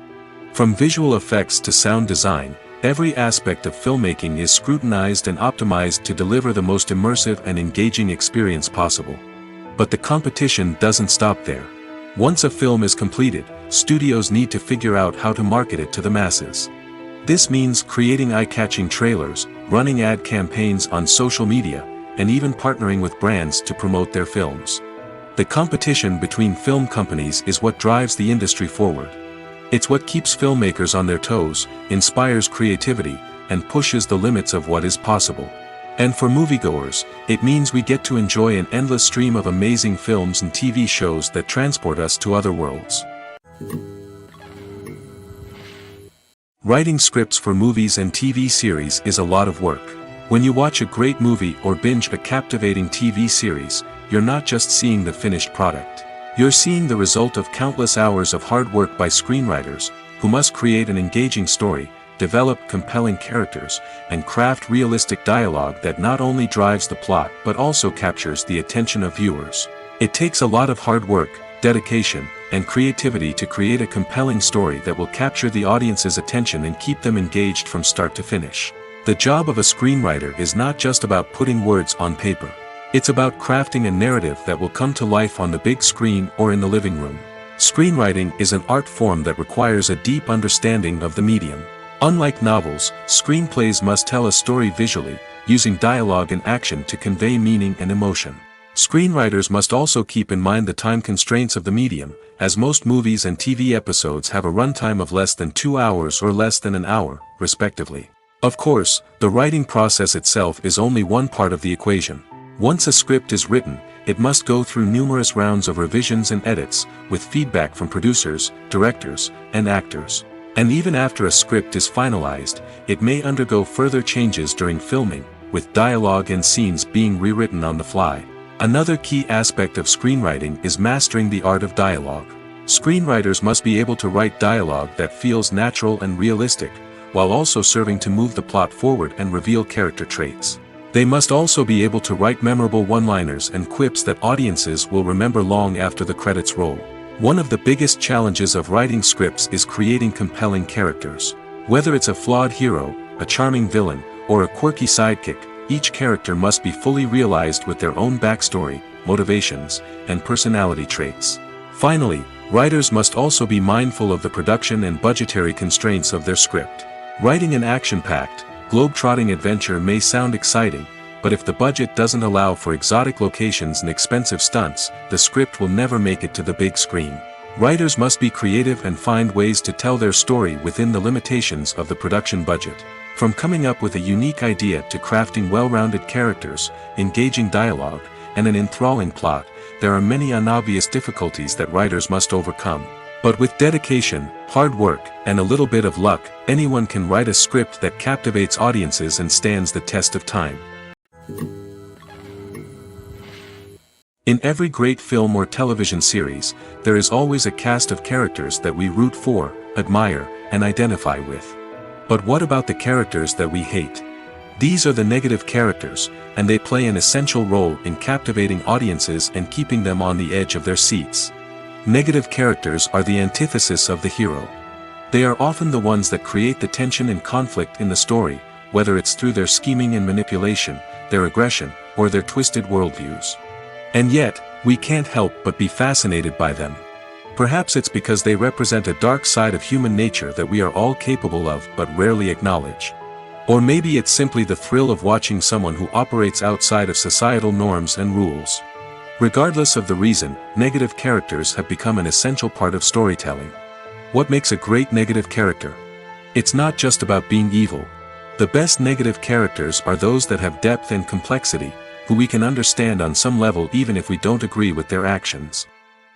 From visual effects to sound design, every aspect of filmmaking is scrutinized and optimized to deliver the most immersive and engaging experience possible. But the competition doesn't stop there. Once a film is completed, studios need to figure out how to market it to the masses. This means creating eye-catching trailers, running ad campaigns on social media, and even partnering with brands to promote their films. The competition between film companies is what drives the industry forward. It's what keeps filmmakers on their toes, inspires creativity, and pushes the limits of what is possible. And for moviegoers, it means we get to enjoy an endless stream of amazing films and TV shows that transport us to other worlds. Writing scripts for movies and TV series is a lot of work. When you watch a great movie or binge a captivating TV series, you're not just seeing the finished product. You're seeing the result of countless hours of hard work by screenwriters, who must create an engaging story, develop compelling characters, and craft realistic dialogue that not only drives the plot but also captures the attention of viewers. It takes a lot of hard work, dedication, and creativity to create a compelling story that will capture the audience's attention and keep them engaged from start to finish. The job of a screenwriter is not just about putting words on paper. It's about crafting a narrative that will come to life on the big screen or in the living room. Screenwriting is an art form that requires a deep understanding of the medium. Unlike novels, screenplays must tell a story visually, using dialogue and action to convey meaning and emotion. Screenwriters must also keep in mind the time constraints of the medium, as most movies and TV episodes have a runtime of less than 2 hours or less than an hour, respectively. Of course, the writing process itself is only one part of the equation. Once a script is written, it must go through numerous rounds of revisions and edits, with feedback from producers, directors, and actors. And even after a script is finalized, it may undergo further changes during filming, with dialogue and scenes being rewritten on the fly. Another key aspect of screenwriting is mastering the art of dialogue. Screenwriters must be able to write dialogue that feels natural and realistic, while also serving to move the plot forward and reveal character traits. They must also be able to write memorable one-liners and quips that audiences will remember long after the credits roll. One of the biggest challenges of writing scripts is creating compelling characters. Whether it's a flawed hero, a charming villain, or a quirky sidekick, each character must be fully realized with their own backstory, motivations, and personality traits. Finally, writers must also be mindful of the production and budgetary constraints of their script. Writing an action-packed, globe-trotting adventure may sound exciting, but if the budget doesn't allow for exotic locations and expensive stunts, the script will never make it to the big screen. Writers must be creative and find ways to tell their story within the limitations of the production budget. From coming up with a unique idea to crafting well-rounded characters, engaging dialogue, and an enthralling plot, there are many unobvious difficulties that writers must overcome. But with dedication, hard work, and a little bit of luck, anyone can write a script that captivates audiences and stands the test of time. In every great film or television series, there is always a cast of characters that we root for, admire, and identify with. But what about the characters that we hate? These are the negative characters, and they play an essential role in captivating audiences and keeping them on the edge of their seats. Negative characters are the antithesis of the hero. They are often the ones that create the tension and conflict in the story, whether it's through their scheming and manipulation, their aggression, or their twisted worldviews. And yet, we can't help but be fascinated by them. Perhaps it's because they represent a dark side of human nature that we are all capable of but rarely acknowledge. Or maybe it's simply the thrill of watching someone who operates outside of societal norms and rules. Regardless of the reason, negative characters have become an essential part of storytelling. What makes a great negative character? It's not just about being evil. The best negative characters are those that have depth and complexity, who we can understand on some level even if we don't agree with their actions.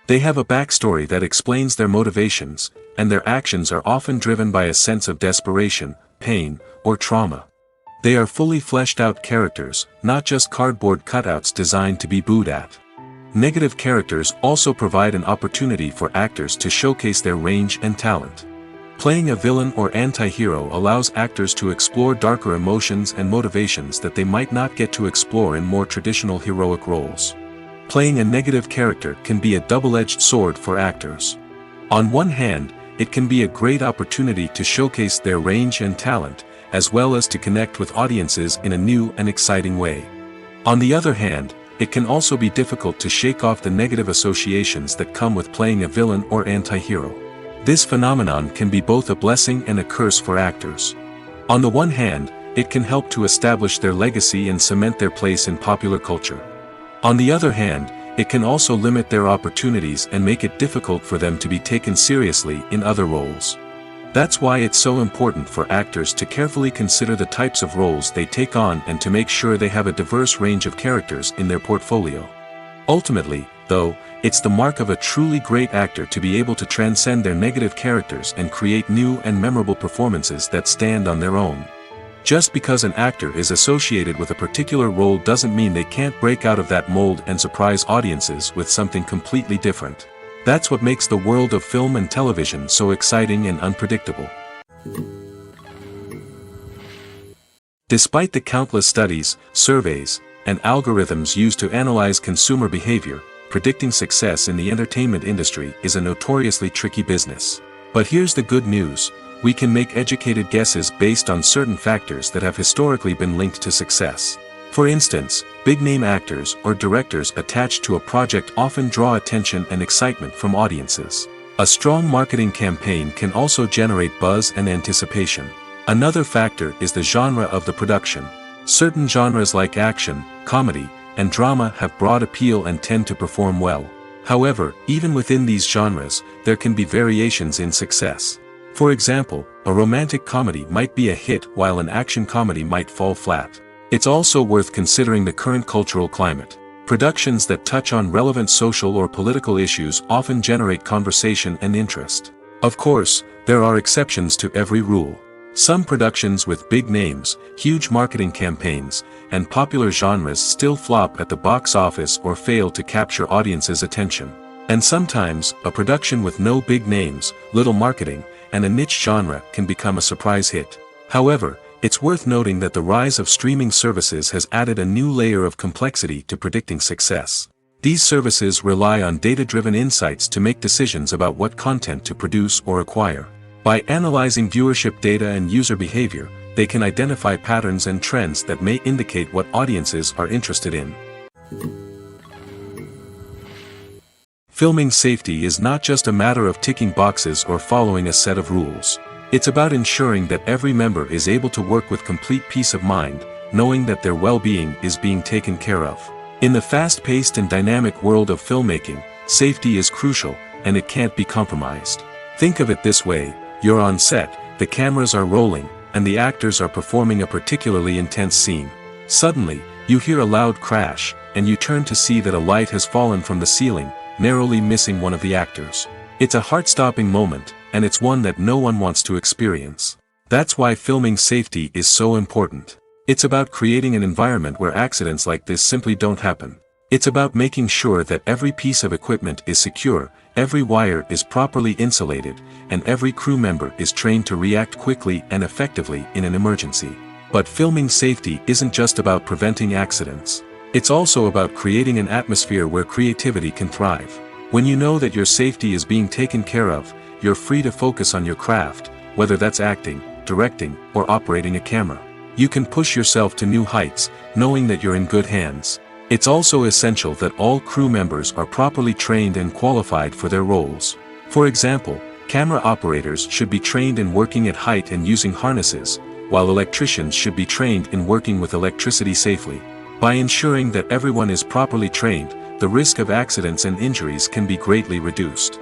They have a backstory that explains their motivations, and their actions are often driven by a sense of desperation, pain, or trauma. They are fully fleshed out characters, not just cardboard cutouts designed to be booed at. Negative characters also provide an opportunity for actors to showcase their range and talent. Playing a villain or anti-hero allows actors to explore darker emotions and motivations that they might not get to explore in more traditional heroic roles. Playing a negative character can be a double-edged sword for actors. On one hand, it can be a great opportunity to showcase their range and talent, as well as to connect with audiences in a new and exciting way. On the other hand, it can also be difficult to shake off the negative associations that come with playing a villain or anti-hero. This phenomenon can be both a blessing and a curse for actors. On the one hand, it can help to establish their legacy and cement their place in popular culture. On the other hand, it can also limit their opportunities and make it difficult for them to be taken seriously in other roles. That's why it's so important for actors to carefully consider the types of roles they take on and to make sure they have a diverse range of characters in their portfolio. Ultimately, though, it's the mark of a truly great actor to be able to transcend their negative characters and create new and memorable performances that stand on their own. Just because an actor is associated with a particular role doesn't mean they can't break out of that mold and surprise audiences with something completely different. That's what makes the world of film and television so exciting and unpredictable. Despite the countless studies, surveys, and algorithms used to analyze consumer behavior, predicting success in the entertainment industry is a notoriously tricky business. But here's the good news. We can make educated guesses based on certain factors that have historically been linked to success. For instance, big-name actors or directors attached to a project often draw attention and excitement from audiences. A strong marketing campaign can also generate buzz and anticipation. Another factor is the genre of the production. Certain genres like action, comedy, and drama have broad appeal and tend to perform well. However, even within these genres, there can be variations in success. For example, a romantic comedy might be a hit while an action comedy might fall flat. It's also worth considering the current cultural climate. Productions that touch on relevant social or political issues often generate conversation and interest. Of course, there are exceptions to every rule. Some productions with big names, huge marketing campaigns, and popular genres still flop at the box office or fail to capture audiences' attention. And sometimes, a production with no big names, little marketing, and a niche genre can become a surprise hit. However, it's worth noting that the rise of streaming services has added a new layer of complexity to predicting success. These services rely on data-driven insights to make decisions about what content to produce or acquire. By analyzing viewership data and user behavior, they can identify patterns and trends that may indicate what audiences are interested in. Filming safety is not just a matter of ticking boxes or following a set of rules. It's about ensuring that every member is able to work with complete peace of mind, knowing that their well-being is being taken care of. In the fast-paced and dynamic world of filmmaking, safety is crucial, and it can't be compromised. Think of it this way: you're on set, the cameras are rolling, and the actors are performing a particularly intense scene. Suddenly, you hear a loud crash, and you turn to see that a light has fallen from the ceiling, narrowly missing one of the actors. It's a heart-stopping moment, and it's one that no one wants to experience. That's why filming safety is so important. It's about creating an environment where accidents like this simply don't happen. It's about making sure that every piece of equipment is secure, every wire is properly insulated, and every crew member is trained to react quickly and effectively in an emergency. But filming safety isn't just about preventing accidents. It's also about creating an atmosphere where creativity can thrive. When you know that your safety is being taken care of, you're free to focus on your craft, whether that's acting, directing, or operating a camera. You can push yourself to new heights, knowing that you're in good hands. It's also essential that all crew members are properly trained and qualified for their roles. For example, camera operators should be trained in working at height and using harnesses, while electricians should be trained in working with electricity safely. By ensuring that everyone is properly trained, the risk of accidents and injuries can be greatly reduced.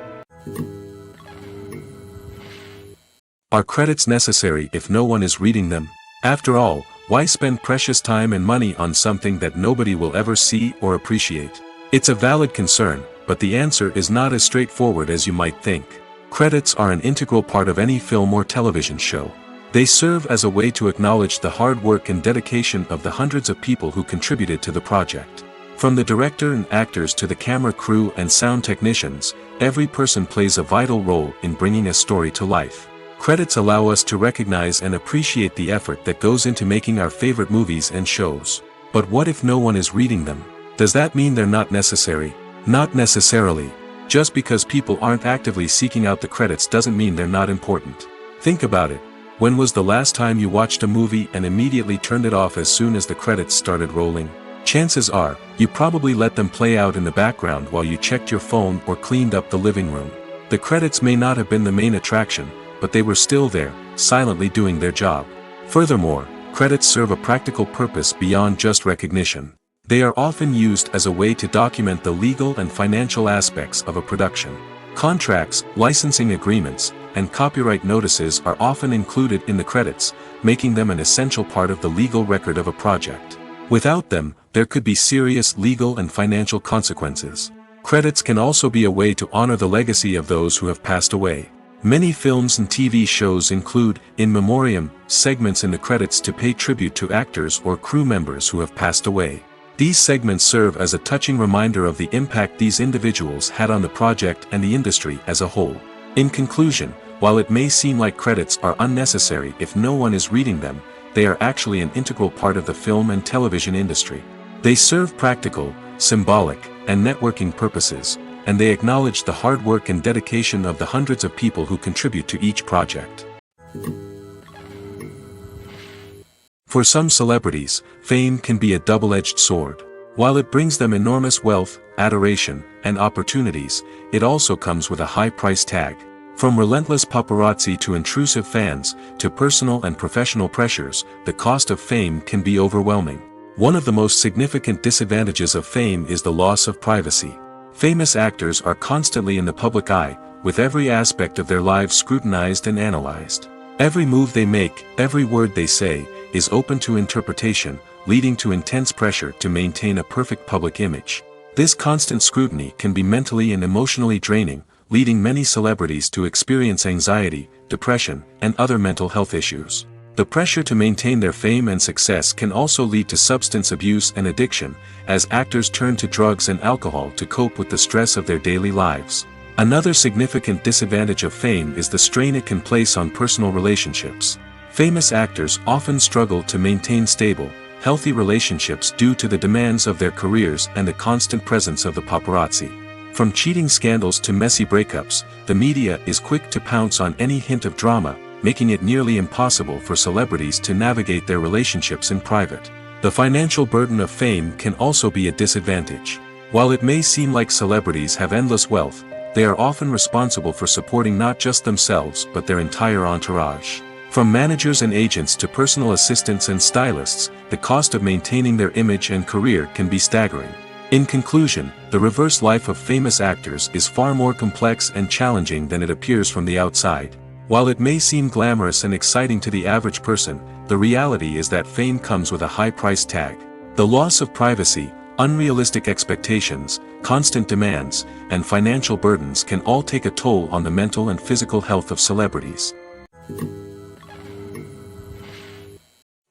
Are credits necessary if no one is reading them? After all, why spend precious time and money on something that nobody will ever see or appreciate? It's a valid concern, but the answer is not as straightforward as you might think. Credits are an integral part of any film or television show. They serve as a way to acknowledge the hard work and dedication of the hundreds of people who contributed to the project. From the director and actors to the camera crew and sound technicians, every person plays a vital role in bringing a story to life. Credits allow us to recognize and appreciate the effort that goes into making our favorite movies and shows. But what if no one is reading them? Does that mean they're not necessary? Not necessarily. Just because people aren't actively seeking out the credits doesn't mean they're not important. Think about it. When was the last time you watched a movie and immediately turned it off as soon as the credits started rolling? Chances are, you probably let them play out in the background while you checked your phone or cleaned up the living room. The credits may not have been the main attraction, but they were still there, silently doing their job. Furthermore, credits serve a practical purpose beyond just recognition. They are often used as a way to document the legal and financial aspects of a production. Contracts, licensing agreements, and copyright notices are often included in the credits, making them an essential part of the legal record of a project. Without them, there could be serious legal and financial consequences. Credits can also be a way to honor the legacy of those who have passed away. Many films and TV shows include, in memoriam, segments in the credits to pay tribute to actors or crew members who have passed away. These segments serve as a touching reminder of the impact these individuals had on the project and the industry as a whole. In conclusion, while it may seem like credits are unnecessary if no one is reading them, they are actually an integral part of the film and television industry. They serve practical, symbolic, and networking purposes, and they acknowledge the hard work and dedication of the hundreds of people who contribute to each project. For some celebrities, fame can be a double-edged sword. While it brings them enormous wealth, adoration, and opportunities, it also comes with a high price tag. From relentless paparazzi to intrusive fans, to personal and professional pressures, the cost of fame can be overwhelming. One of the most significant disadvantages of fame is the loss of privacy. Famous actors are constantly in the public eye, with every aspect of their lives scrutinized and analyzed. Every move they make, every word they say, is open to interpretation, leading to intense pressure to maintain a perfect public image. This constant scrutiny can be mentally and emotionally draining, leading many celebrities to experience anxiety, depression, and other mental health issues. The pressure to maintain their fame and success can also lead to substance abuse and addiction, as actors turn to drugs and alcohol to cope with the stress of their daily lives. Another significant disadvantage of fame is the strain it can place on personal relationships. Famous actors often struggle to maintain stable, healthy relationships due to the demands of their careers and the constant presence of the paparazzi. From cheating scandals to messy breakups, the media is quick to pounce on any hint of drama, making it nearly impossible for celebrities to navigate their relationships in private. The financial burden of fame can also be a disadvantage. While it may seem like celebrities have endless wealth, they are often responsible for supporting not just themselves but their entire entourage. From managers and agents to personal assistants and stylists, the cost of maintaining their image and career can be staggering. In conclusion, the reverse life of famous actors is far more complex and challenging than it appears from the outside. While it may seem glamorous and exciting to the average person, the reality is that fame comes with a high price tag. The loss of privacy, unrealistic expectations, constant demands, and financial burdens can all take a toll on the mental and physical health of celebrities.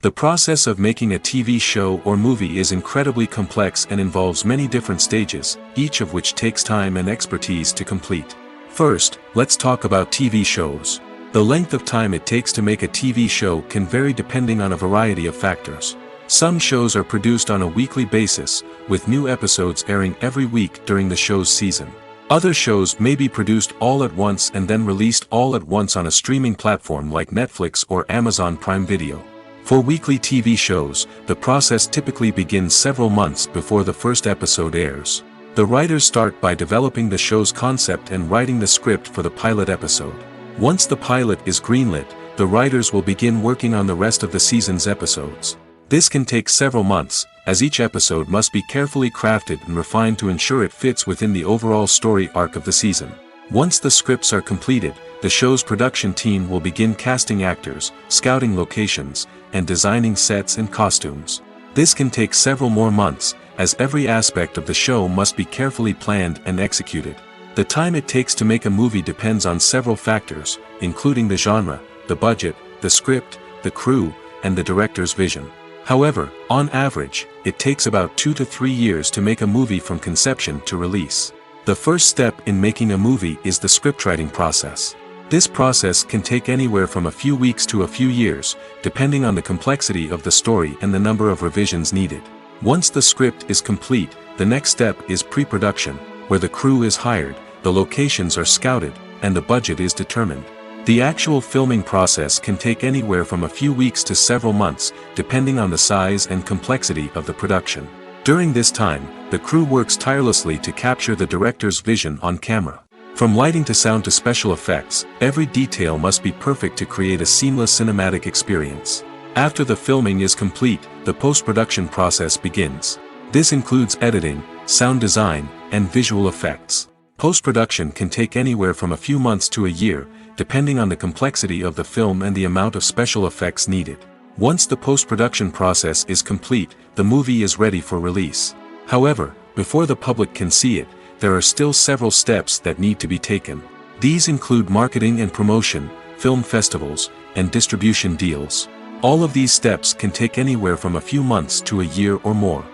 The process of making a TV show or movie is incredibly complex and involves many different stages, each of which takes time and expertise to complete. First, let's talk about TV shows. The length of time it takes to make a TV show can vary depending on a variety of factors. Some shows are produced on a weekly basis, with new episodes airing every week during the show's season. Other shows may be produced all at once and then released all at once on a streaming platform like Netflix or Amazon Prime Video. For weekly TV shows, the process typically begins several months before the first episode airs. The writers start by developing the show's concept and writing the script for the pilot episode. Once the pilot is greenlit, the writers will begin working on the rest of the season's episodes. This can take several months, as each episode must be carefully crafted and refined to ensure it fits within the overall story arc of the season. Once the scripts are completed, the show's production team will begin casting actors, scouting locations, and designing sets and costumes. This can take several more months, as every aspect of the show must be carefully planned and executed. The time it takes to make a movie depends on several factors, including the genre, the budget, the script, the crew, and the director's vision. However, on average, it takes about 2 to 3 years to make a movie from conception to release. The first step in making a movie is the scriptwriting process. This process can take anywhere from a few weeks to a few years, depending on the complexity of the story and the number of revisions needed. Once the script is complete, the next step is pre-production, where the crew is hired, the locations are scouted, and the budget is determined. The actual filming process can take anywhere from a few weeks to several months, depending on the size and complexity of the production. During this time, the crew works tirelessly to capture the director's vision on camera. From lighting to sound to special effects, every detail must be perfect to create a seamless cinematic experience. After the filming is complete, the post-production process begins. This includes editing, sound design, and visual effects. Post-production can take anywhere from a few months to a year, depending on the complexity of the film and the amount of special effects needed. Once the post-production process is complete, the movie is ready for release. However, before the public can see it, there are still several steps that need to be taken. These include marketing and promotion, film festivals, and distribution deals. All of these steps can take anywhere from a few months to a year or more.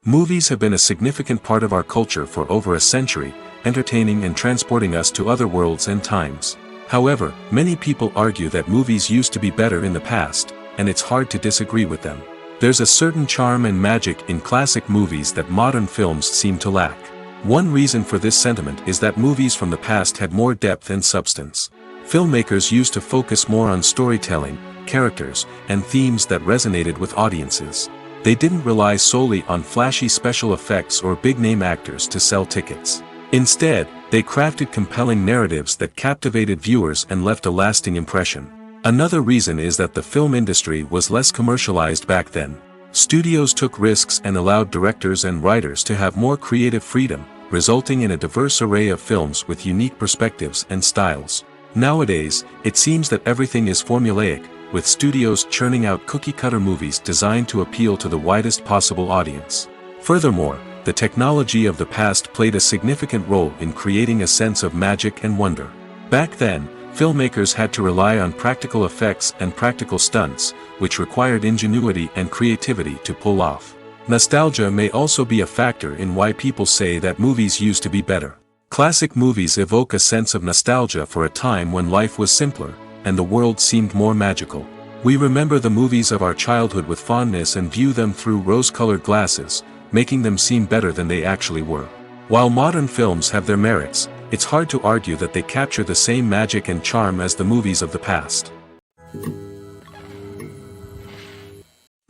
Movies have been a significant part of our culture for over a century, entertaining and transporting us to other worlds and times. However, many people argue that movies used to be better in the past, and it's hard to disagree with them. There's a certain charm and magic in classic movies that modern films seem to lack. One reason for this sentiment is that movies from the past had more depth and substance. Filmmakers used to focus more on storytelling, characters, and themes that resonated with audiences. They didn't rely solely on flashy special effects or big-name actors to sell tickets. Instead, they crafted compelling narratives that captivated viewers and left a lasting impression. Another reason is that the film industry was less commercialized back then. Studios took risks and allowed directors and writers to have more creative freedom, resulting in a diverse array of films with unique perspectives and styles. Nowadays, it seems that everything is formulaic, with studios churning out cookie-cutter movies designed to appeal to the widest possible audience. Furthermore, the technology of the past played a significant role in creating a sense of magic and wonder. Back then, filmmakers had to rely on practical effects and practical stunts, which required ingenuity and creativity to pull off. Nostalgia may also be a factor in why people say that movies used to be better. Classic movies evoke a sense of nostalgia for a time when life was simpler, and the world seemed more magical. We remember the movies of our childhood with fondness and view them through rose-colored glasses, making them seem better than they actually were. While modern films have their merits, it's hard to argue that they capture the same magic and charm as the movies of the past.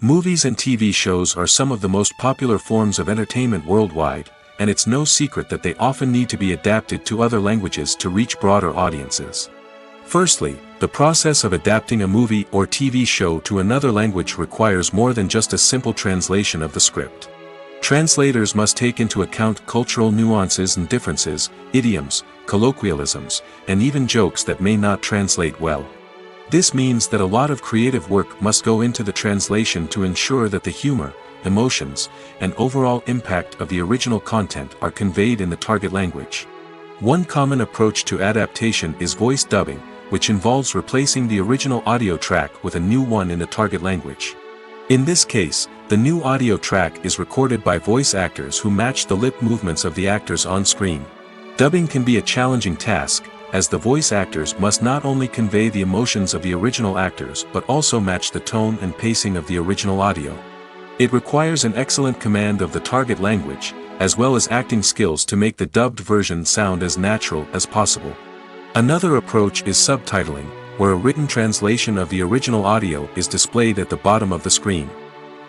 Movies and TV shows are some of the most popular forms of entertainment worldwide, and it's no secret that they often need to be adapted to other languages to reach broader audiences. Firstly, the process of adapting a movie or TV show to another language requires more than just a simple translation of the script. Translators must take into account cultural nuances and differences, idioms, colloquialisms, and even jokes that may not translate well. This means that a lot of creative work must go into the translation to ensure that the humor, emotions, and overall impact of the original content are conveyed in the target language. One common approach to adaptation is voice dubbing, which involves replacing the original audio track with a new one in the target language. In this case, the new audio track is recorded by voice actors who match the lip movements of the actors on screen. Dubbing can be a challenging task, as the voice actors must not only convey the emotions of the original actors but also match the tone and pacing of the original audio. It requires an excellent command of the target language, as well as acting skills to make the dubbed version sound as natural as possible. Another approach is subtitling, where a written translation of the original audio is displayed at the bottom of the screen.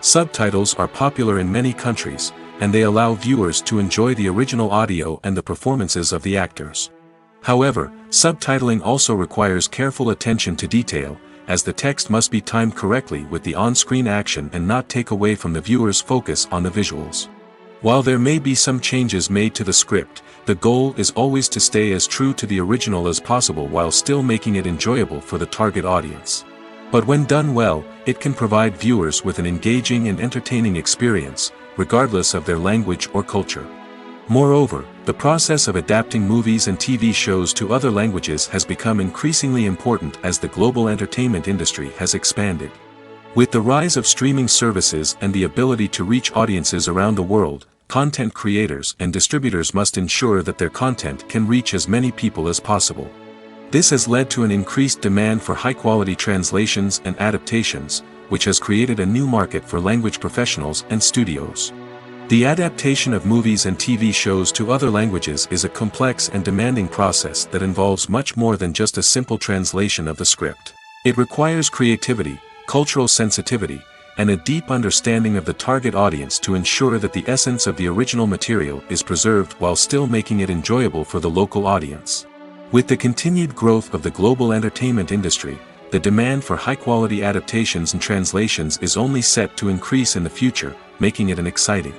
Subtitles are popular in many countries, and they allow viewers to enjoy the original audio and the performances of the actors. However, subtitling also requires careful attention to detail, as the text must be timed correctly with the on-screen action and not take away from the viewer's focus on the visuals. While there may be some changes made to the script, the goal is always to stay as true to the original as possible while still making it enjoyable for the target audience. But when done well, it can provide viewers with an engaging and entertaining experience, regardless of their language or culture. Moreover, the process of adapting movies and TV shows to other languages has become increasingly important as the global entertainment industry has expanded. With the rise of streaming services and the ability to reach audiences around the world, content creators and distributors must ensure that their content can reach as many people as possible. This has led to an increased demand for high-quality translations and adaptations, which has created a new market for language professionals and studios. The adaptation of movies and TV shows to other languages is a complex and demanding process that involves much more than just a simple translation of the script. It requires creativity, cultural sensitivity, and a deep understanding of the target audience to ensure that the essence of the original material is preserved while still making it enjoyable for the local audience. With the continued growth of the global entertainment industry, the demand for high-quality adaptations and translations is only set to increase in the future, making it an exciting.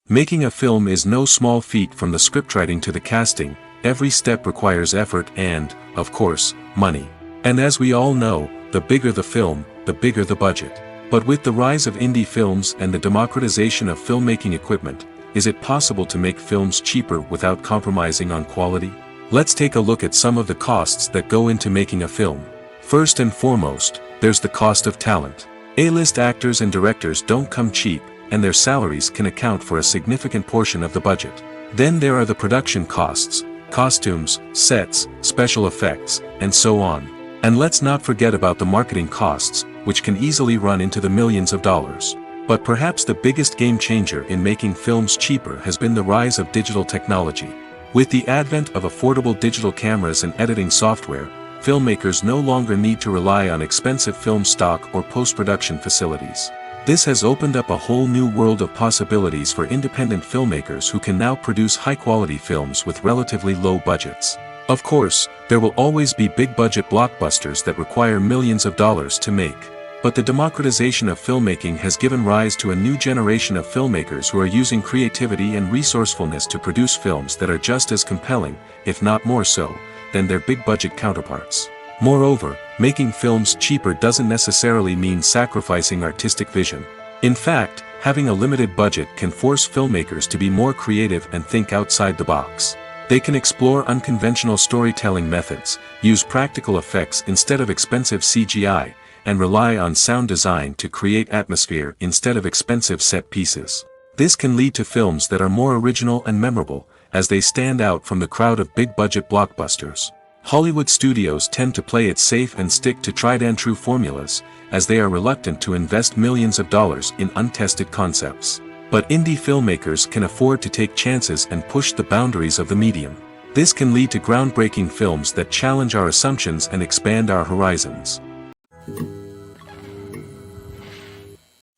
Making a film is no small feat. From the scriptwriting to the casting, every step requires effort and, of course, money. And as we all know, the bigger the film, the bigger the budget. But with the rise of indie films and the democratization of filmmaking equipment, is it possible to make films cheaper without compromising on quality? Let's take a look at some of the costs that go into making a film. First and foremost, there's the cost of talent. A-list actors and directors don't come cheap, and their salaries can account for a significant portion of the budget. Then there are the production costs, costumes, sets, special effects, and so on. And let's not forget about the marketing costs, which can easily run into the millions of dollars. But perhaps the biggest game changer in making films cheaper has been the rise of digital technology. With the advent of affordable digital cameras and editing software, filmmakers no longer need to rely on expensive film stock or post-production facilities. This has opened up a whole new world of possibilities for independent filmmakers who can now produce high-quality films with relatively low budgets. Of course, there will always be big-budget blockbusters that require millions of dollars to make. But the democratization of filmmaking has given rise to a new generation of filmmakers who are using creativity and resourcefulness to produce films that are just as compelling, if not more so, than their big-budget counterparts. Moreover, making films cheaper doesn't necessarily mean sacrificing artistic vision. In fact, having a limited budget can force filmmakers to be more creative and think outside the box. They can explore unconventional storytelling methods, use practical effects instead of expensive CGI, and rely on sound design to create atmosphere instead of expensive set pieces. This can lead to films that are more original and memorable, as they stand out from the crowd of big-budget blockbusters. Hollywood studios tend to play it safe and stick to tried-and-true formulas, as they are reluctant to invest millions of dollars in untested concepts. But indie filmmakers can afford to take chances and push the boundaries of the medium. This can lead to groundbreaking films that challenge our assumptions and expand our horizons.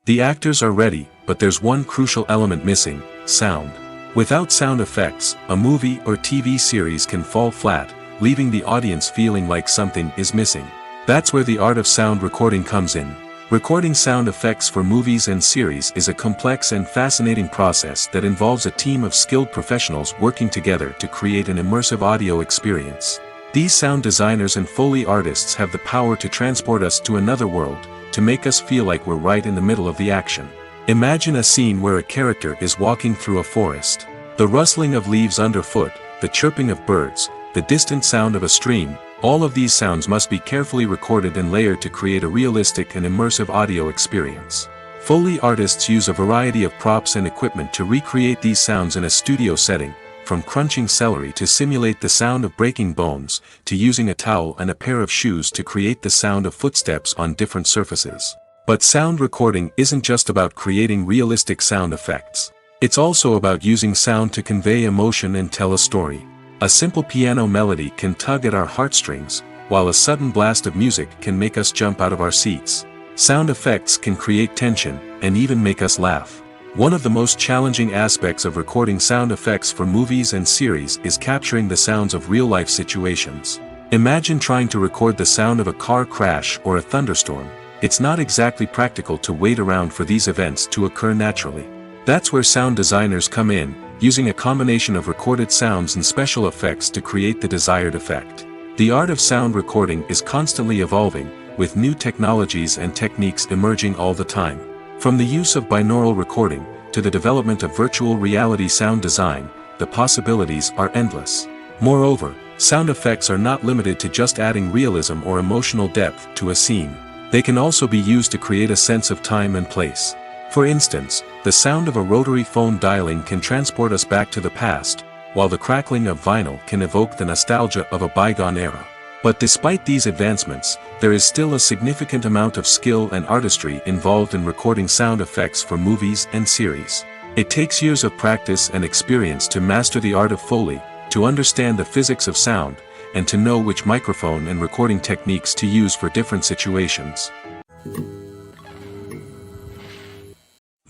The actors are ready, but there's one crucial element missing: sound. Without sound effects, a movie or TV series can fall flat, leaving the audience feeling like something is missing. That's where the art of sound recording comes in. Recording sound effects for movies and series is a complex and fascinating process that involves a team of skilled professionals working together to create an immersive audio experience. These sound designers and Foley artists have the power to transport us to another world, to make us feel like we're right in the middle of the action. Imagine a scene where a character is walking through a forest. The rustling of leaves underfoot, the chirping of birds, the distant sound of a stream, all of these sounds must be carefully recorded and layered to create a realistic and immersive audio experience. Foley artists use a variety of props and equipment to recreate these sounds in a studio setting, from crunching celery to simulate the sound of breaking bones, to using a towel and a pair of shoes to create the sound of footsteps on different surfaces. But sound recording isn't just about creating realistic sound effects. It's also about using sound to convey emotion and tell a story. A simple piano melody can tug at our heartstrings, while a sudden blast of music can make us jump out of our seats. Sound effects can create tension, and even make us laugh. One of the most challenging aspects of recording sound effects for movies and series is capturing the sounds of real-life situations. Imagine trying to record the sound of a car crash or a thunderstorm. It's not exactly practical to wait around for these events to occur naturally. That's where sound designers come in, using a combination of recorded sounds and special effects to create the desired effect. The art of sound recording is constantly evolving, with new technologies and techniques emerging all the time. From the use of binaural recording, to the development of virtual reality sound design, the possibilities are endless. Moreover, sound effects are not limited to just adding realism or emotional depth to a scene. They can also be used to create a sense of time and place. For instance, the sound of a rotary phone dialing can transport us back to the past, while the crackling of vinyl can evoke the nostalgia of a bygone era. But despite these advancements, there is still a significant amount of skill and artistry involved in recording sound effects for movies and series. It takes years of practice and experience to master the art of Foley, to understand the physics of sound, and to know which microphone and recording techniques to use for different situations.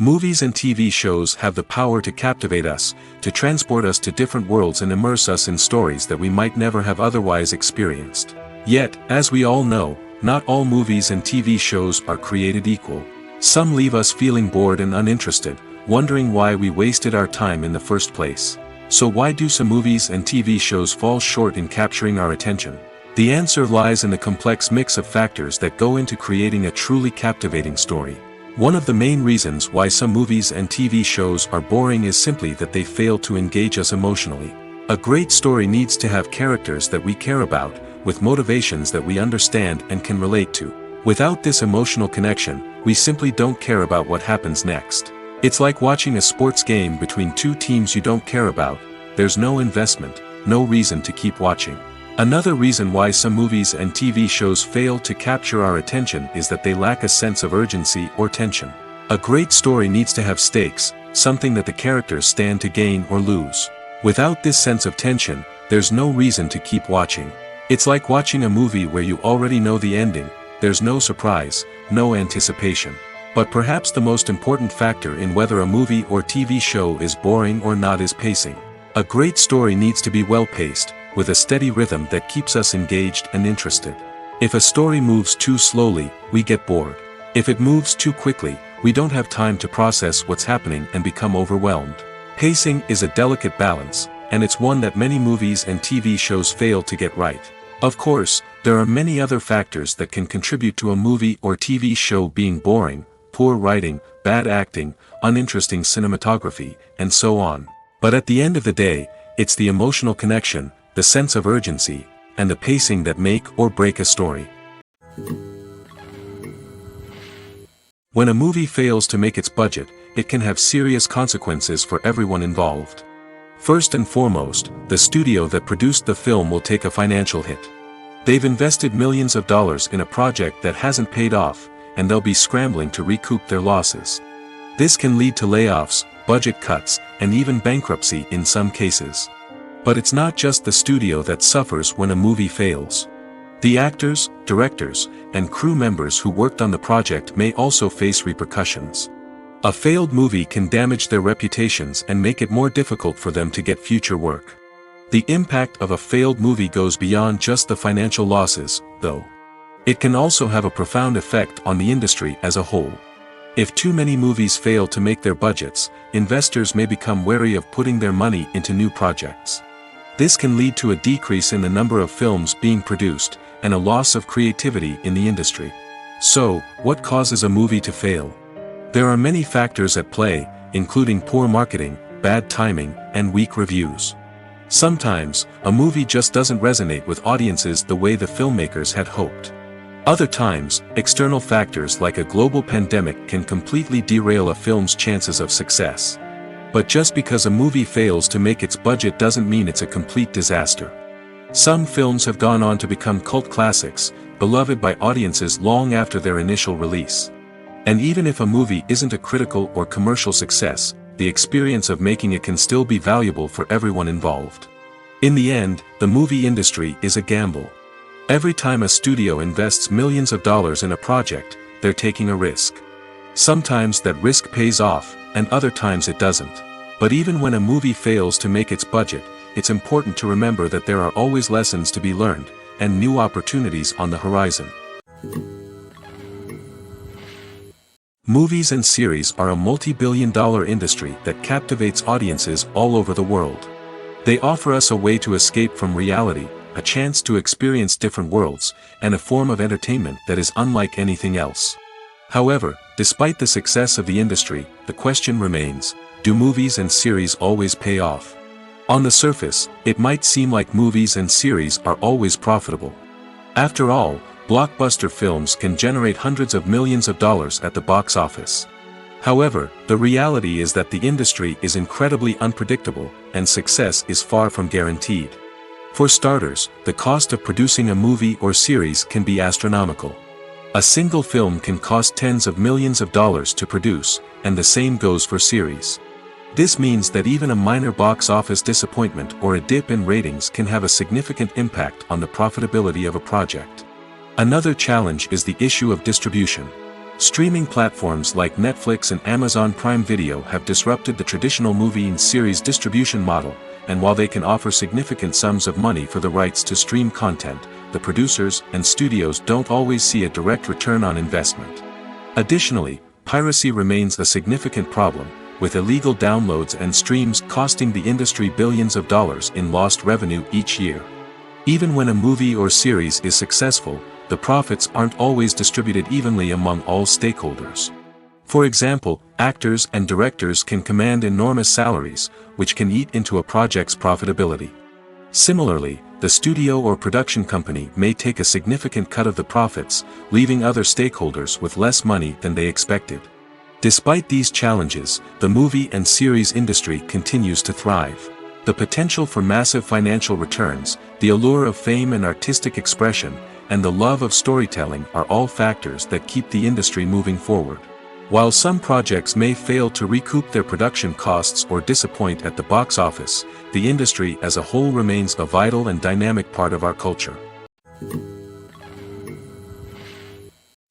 Movies and TV shows have the power to captivate us, to transport us to different worlds and immerse us in stories that we might never have otherwise experienced. Yet, as we all know, not all movies and TV shows are created equal. Some leave us feeling bored and uninterested, wondering why we wasted our time in the first place. So why do some movies and TV shows fall short in capturing our attention? The answer lies in the complex mix of factors that go into creating a truly captivating story. One of the main reasons why some movies and TV shows are boring is simply that they fail to engage us emotionally. A great story needs to have characters that we care about, with motivations that we understand and can relate to. Without this emotional connection, we simply don't care about what happens next. It's like watching a sports game between two teams you don't care about. There's no investment, no reason to keep watching. Another reason why some movies and TV shows fail to capture our attention is that they lack a sense of urgency or tension. A great story needs to have stakes, something that the characters stand to gain or lose. Without this sense of tension, there's no reason to keep watching. It's like watching a movie where you already know the ending. There's no surprise, no anticipation. But perhaps the most important factor in whether a movie or TV show is boring or not is pacing. A great story needs to be well-paced, with a steady rhythm that keeps us engaged and interested. If a story moves too slowly, we get bored. If it moves too quickly, we don't have time to process what's happening and become overwhelmed. Pacing is a delicate balance, and it's one that many movies and TV shows fail to get right. Of course, there are many other factors that can contribute to a movie or TV show being boring: poor writing, bad acting, uninteresting cinematography, and so on. But at the end of the day, it's the emotional connection, the sense of urgency, and the pacing that make or break a story. When a movie fails to make its budget, it can have serious consequences for everyone involved. First and foremost, the studio that produced the film will take a financial hit. They've invested millions of dollars in a project that hasn't paid off, and they'll be scrambling to recoup their losses. This can lead to layoffs, budget cuts, and even bankruptcy in some cases. But it's not just the studio that suffers when a movie fails. The actors, directors, and crew members who worked on the project may also face repercussions. A failed movie can damage their reputations and make it more difficult for them to get future work. The impact of a failed movie goes beyond just the financial losses, though. It can also have a profound effect on the industry as a whole. If too many movies fail to make their budgets, investors may become wary of putting their money into new projects. This can lead to a decrease in the number of films being produced, and a loss of creativity in the industry. So, what causes a movie to fail? There are many factors at play, including poor marketing, bad timing, and weak reviews. Sometimes, a movie just doesn't resonate with audiences the way the filmmakers had hoped. Other times, external factors like a global pandemic can completely derail a film's chances of success. But just because a movie fails to make its budget doesn't mean it's a complete disaster. Some films have gone on to become cult classics, beloved by audiences long after their initial release. And even if a movie isn't a critical or commercial success, the experience of making it can still be valuable for everyone involved. In the end, the movie industry is a gamble. Every time a studio invests millions of dollars in a project, they're taking a risk. Sometimes that risk pays off, and other times it doesn't. But even when a movie fails to make its budget, it's important to remember that there are always lessons to be learned, and new opportunities on the horizon. Movies and series are a multi-billion-dollar industry that captivates audiences all over the world. They offer us a way to escape from reality, a chance to experience different worlds, and a form of entertainment that is unlike anything else. However, despite the success of the industry, the question remains, do movies and series always pay off? On the surface, it might seem like movies and series are always profitable. After all, blockbuster films can generate hundreds of millions of dollars at the box office. However, the reality is that the industry is incredibly unpredictable, and success is far from guaranteed. For starters, the cost of producing a movie or series can be astronomical. A single film can cost tens of millions of dollars to produce, and the same goes for series. This means that even a minor box office disappointment or a dip in ratings can have a significant impact on the profitability of a project. Another challenge is the issue of distribution. Streaming platforms like Netflix and Amazon Prime Video have disrupted the traditional movie and series distribution model, and while they can offer significant sums of money for the rights to stream content, the producers and studios don't always see a direct return on investment. Additionally, piracy remains a significant problem, with illegal downloads and streams costing the industry billions of dollars in lost revenue each year. Even when a movie or series is successful, the profits aren't always distributed evenly among all stakeholders. For example, actors and directors can command enormous salaries, which can eat into a project's profitability. Similarly, the studio or production company may take a significant cut of the profits, leaving other stakeholders with less money than they expected. Despite these challenges, the movie and series industry continues to thrive. The potential for massive financial returns, the allure of fame and artistic expression, and the love of storytelling are all factors that keep the industry moving forward. While some projects may fail to recoup their production costs or disappoint at the box office, the industry as a whole remains a vital and dynamic part of our culture.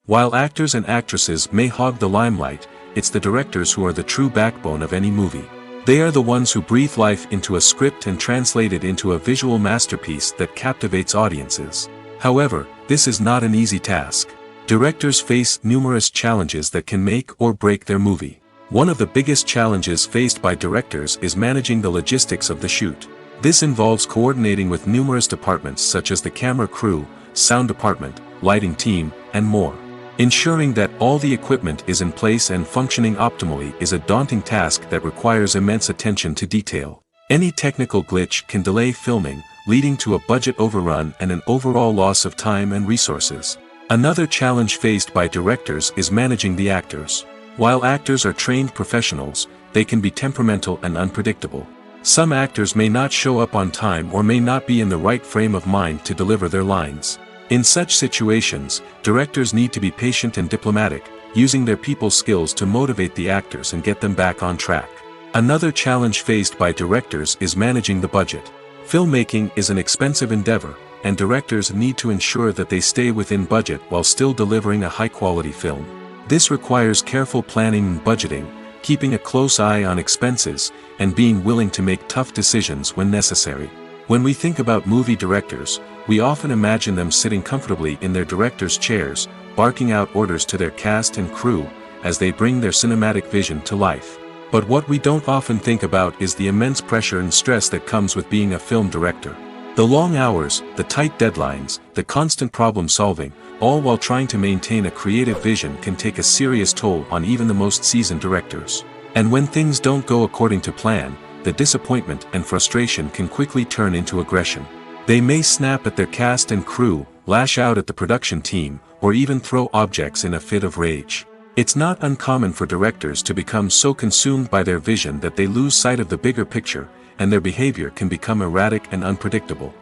While actors and actresses may hog the limelight, it's the directors who are the true backbone of any movie. They are the ones who breathe life into a script and translate it into a visual masterpiece that captivates audiences. However, this is not an easy task. Directors face numerous challenges that can make or break their movie. One of the biggest challenges faced by directors is managing the logistics of the shoot. This involves coordinating with numerous departments such as the camera crew, sound department, lighting team, and more. Ensuring that all the equipment is in place and functioning optimally is a daunting task that requires immense attention to detail. Any technical glitch can delay filming, leading to a budget overrun and an overall loss of time and resources. Another challenge faced by directors is managing the actors. While actors are trained professionals, they can be temperamental and unpredictable. Some actors may not show up on time or may not be in the right frame of mind to deliver their lines. In such situations, directors need to be patient and diplomatic, using their people skills to motivate the actors and get them back on track. Another challenge faced by directors is managing the budget. Filmmaking is an expensive endeavor, and directors need to ensure that they stay within budget while still delivering a high-quality film. This requires careful planning and budgeting, keeping a close eye on expenses, and being willing to make tough decisions when necessary. When we think about movie directors, we often imagine them sitting comfortably in their director's chairs, barking out orders to their cast and crew, as they bring their cinematic vision to life. But what we don't often think about is the immense pressure and stress that comes with being a film director. The long hours, the tight deadlines, the constant problem solving, all while trying to maintain a creative vision can take a serious toll on even the most seasoned directors. And when things don't go according to plan, the disappointment and frustration can quickly turn into aggression. They may snap at their cast and crew, lash out at the production team, or even throw objects in a fit of rage. It's not uncommon for directors to become so consumed by their vision that they lose sight of the bigger picture, and their behavior can become erratic and unpredictable.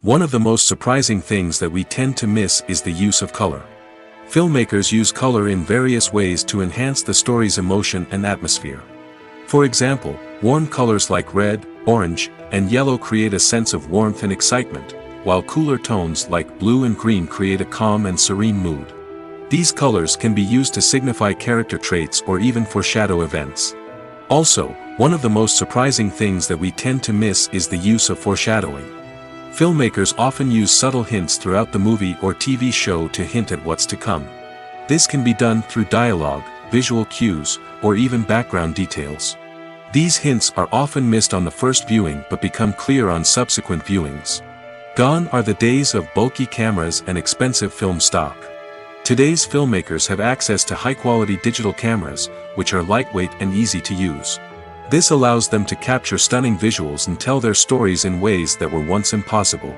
One of the most surprising things that we tend to miss is the use of color. Filmmakers use color in various ways to enhance the story's emotion and atmosphere. For example, warm colors like red, orange, and yellow create a sense of warmth and excitement, while cooler tones like blue and green create a calm and serene mood. These colors can be used to signify character traits or even foreshadow events. Also, one of the most surprising things that we tend to miss is the use of foreshadowing. Filmmakers often use subtle hints throughout the movie or TV show to hint at what's to come. This can be done through dialogue, visual cues, or even background details. These hints are often missed on the first viewing but become clear on subsequent viewings. Gone are the days of bulky cameras and expensive film stock. Today's filmmakers have access to high-quality digital cameras, which are lightweight and easy to use. This allows them to capture stunning visuals and tell their stories in ways that were once impossible.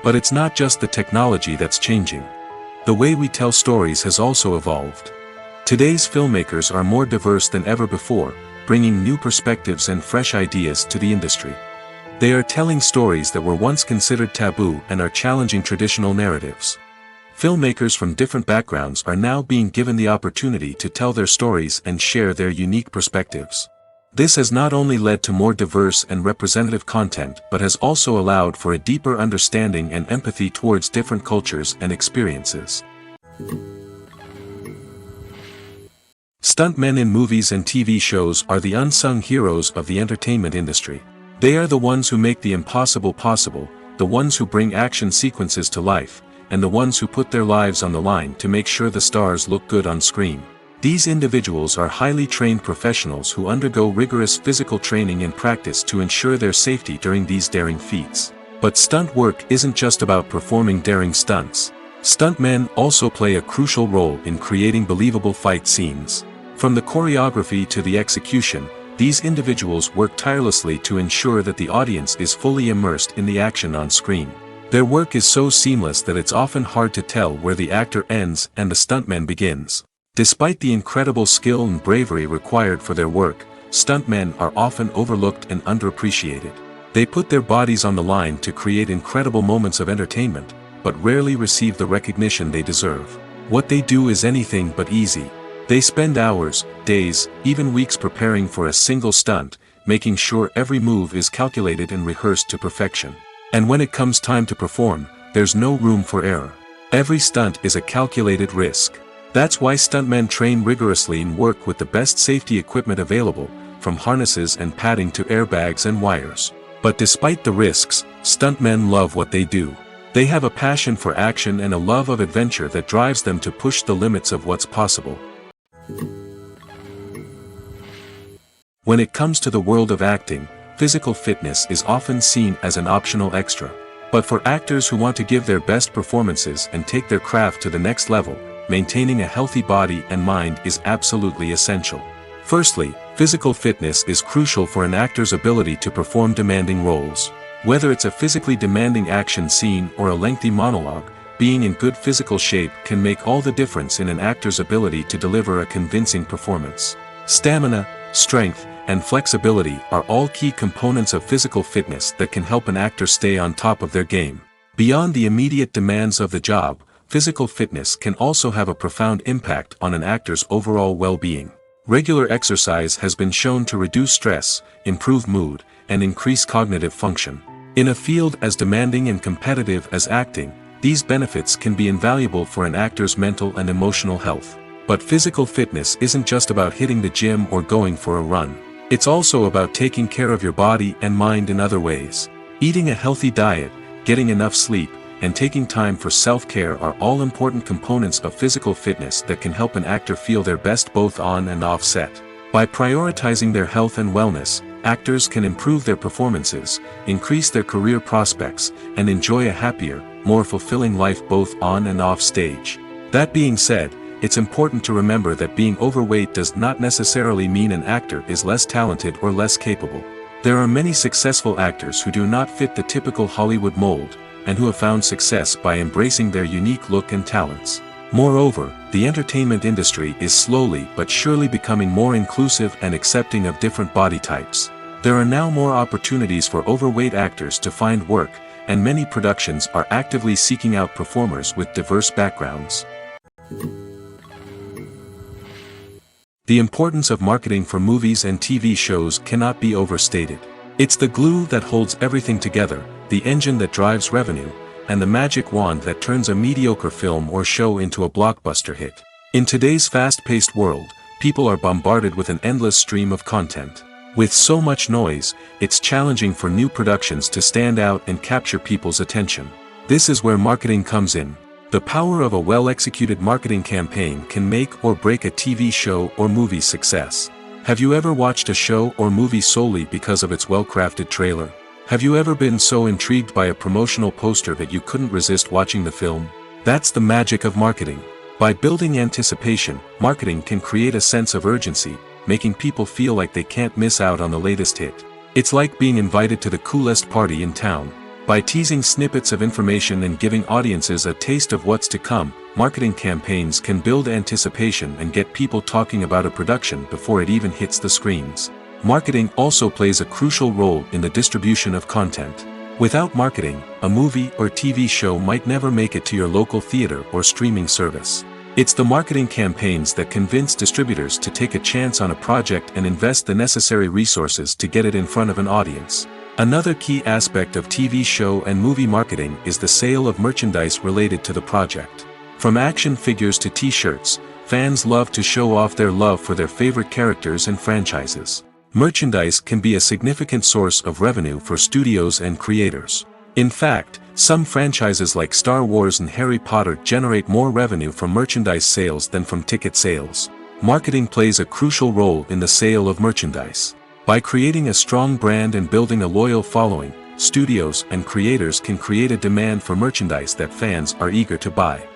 But it's not just the technology that's changing. The way we tell stories has also evolved. Today's filmmakers are more diverse than ever before, bringing new perspectives and fresh ideas to the industry. They are telling stories that were once considered taboo and are challenging traditional narratives. Filmmakers from different backgrounds are now being given the opportunity to tell their stories and share their unique perspectives. This has not only led to more diverse and representative content but has also allowed for a deeper understanding and empathy towards different cultures and experiences. Stuntmen in movies and TV shows are the unsung heroes of the entertainment industry. They are the ones who make the impossible possible, the ones who bring action sequences to life, and the ones who put their lives on the line to make sure the stars look good on screen. These individuals are highly trained professionals who undergo rigorous physical training and practice to ensure their safety during these daring feats. But stunt work isn't just about performing daring stunts. Stuntmen also play a crucial role in creating believable fight scenes. From the choreography to the execution, these individuals work tirelessly to ensure that the audience is fully immersed in the action on screen. Their work is so seamless that it's often hard to tell where the actor ends and the stuntman begins. Despite the incredible skill and bravery required for their work, stuntmen are often overlooked and underappreciated. They put their bodies on the line to create incredible moments of entertainment, but rarely receive the recognition they deserve. What they do is anything but easy. They spend hours, days, even weeks preparing for a single stunt, making sure every move is calculated and rehearsed to perfection. And when it comes time to perform, there's no room for error. Every stunt is a calculated risk. That's why stuntmen train rigorously and work with the best safety equipment available, from harnesses and padding to airbags and wires. But despite the risks, stuntmen love what they do. They have a passion for action and a love of adventure that drives them to push the limits of what's possible. When it comes to the world of acting, physical fitness is often seen as an optional extra. But for actors who want to give their best performances and take their craft to the next level, maintaining a healthy body and mind is absolutely essential. Firstly, physical fitness is crucial for an actor's ability to perform demanding roles. Whether it's a physically demanding action scene or a lengthy monologue, being in good physical shape can make all the difference in an actor's ability to deliver a convincing performance. Stamina, strength, and flexibility are all key components of physical fitness that can help an actor stay on top of their game. Beyond the immediate demands of the job, physical fitness can also have a profound impact on an actor's overall well-being. Regular exercise has been shown to reduce stress, improve mood, and increase cognitive function. In a field as demanding and competitive as acting, these benefits can be invaluable for an actor's mental and emotional health. But physical fitness isn't just about hitting the gym or going for a run. It's also about taking care of your body and mind in other ways. Eating a healthy diet, getting enough sleep, and taking time for self-care are all important components of physical fitness that can help an actor feel their best both on and off set. By prioritizing their health and wellness, actors can improve their performances, increase their career prospects, and enjoy a happier, more fulfilling life both on and off stage. That being said, it's important to remember that being overweight does not necessarily mean an actor is less talented or less capable. There are many successful actors who do not fit the typical Hollywood mold, and who have found success by embracing their unique look and talents. Moreover, the entertainment industry is slowly but surely becoming more inclusive and accepting of different body types. There are now more opportunities for overweight actors to find work, and many productions are actively seeking out performers with diverse backgrounds. The importance of marketing for movies and TV shows cannot be overstated. It's the glue that holds everything together, the engine that drives revenue, and the magic wand that turns a mediocre film or show into a blockbuster hit. In today's fast-paced world, people are bombarded with an endless stream of content. With so much noise, it's challenging for new productions to stand out and capture people's attention. This is where marketing comes in. The power of a well-executed marketing campaign can make or break a TV show or movie's success. Have you ever watched a show or movie solely because of its well-crafted trailer? Have you ever been so intrigued by a promotional poster that you couldn't resist watching the film? That's the magic of marketing. By building anticipation, marketing can create a sense of urgency, making people feel like they can't miss out on the latest hit. It's like being invited to the coolest party in town. By teasing snippets of information and giving audiences a taste of what's to come, marketing campaigns can build anticipation and get people talking about a production before it even hits the screens. Marketing also plays a crucial role in the distribution of content. Without marketing, a movie or TV show might never make it to your local theater or streaming service. It's the marketing campaigns that convince distributors to take a chance on a project and invest the necessary resources to get it in front of an audience. Another key aspect of TV show and movie marketing is the sale of merchandise related to the project. From action figures to t-shirts, fans love to show off their love for their favorite characters and franchises. Merchandise can be a significant source of revenue for studios and creators. In fact, some franchises like Star Wars and Harry Potter generate more revenue from merchandise sales than from ticket sales. Marketing plays a crucial role in the sale of merchandise. By creating a strong brand and building a loyal following, studios and creators can create a demand for merchandise that fans are eager to buy.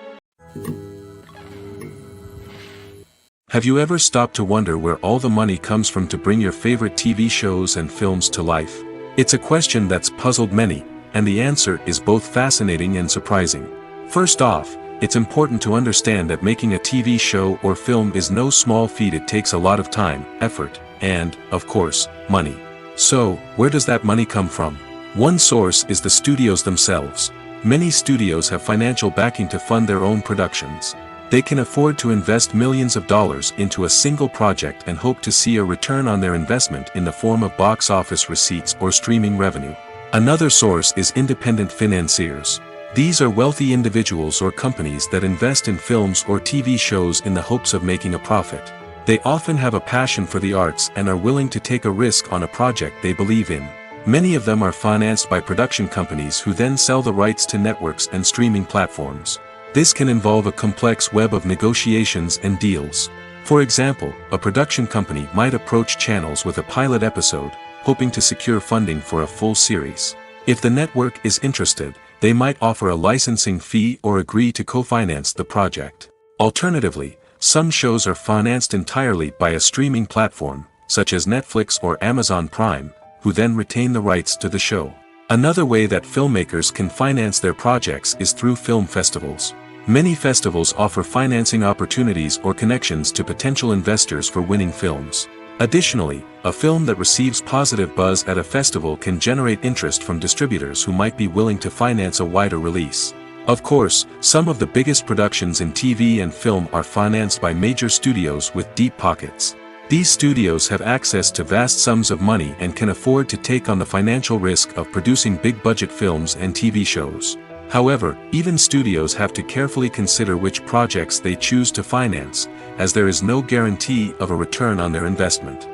Have you ever stopped to wonder where all the money comes from to bring your favorite TV shows and films to life? It's a question that's puzzled many, and the answer is both fascinating and surprising. First off, it's important to understand that making a TV show or film is no small feat. It takes a lot of time, effort, and, of course, money. So, where does that money come from? One source is the studios themselves. Many studios have financial backing to fund their own productions. They can afford to invest millions of dollars into a single project and hope to see a return on their investment in the form of box office receipts or streaming revenue. Another source is independent financiers. These are wealthy individuals or companies that invest in films or TV shows in the hopes of making a profit. They often have a passion for the arts and are willing to take a risk on a project they believe in. Many of them are financed by production companies who then sell the rights to networks and streaming platforms. This can involve a complex web of negotiations and deals. For example, a production company might approach channels with a pilot episode, hoping to secure funding for a full series. If the network is interested, they might offer a licensing fee or agree to co-finance the project. Alternatively, some shows are financed entirely by a streaming platform, such as Netflix or Amazon Prime, who then retain the rights to the show. Another way that filmmakers can finance their projects is through film festivals. Many festivals offer financing opportunities or connections to potential investors for winning films. Additionally, a film that receives positive buzz at a festival can generate interest from distributors who might be willing to finance a wider release. Of course, some of the biggest productions in TV and film are financed by major studios with deep pockets. These studios have access to vast sums of money and can afford to take on the financial risk of producing big-budget films and TV shows. However, even studios have to carefully consider which projects they choose to finance, as there is no guarantee of a return on their investment.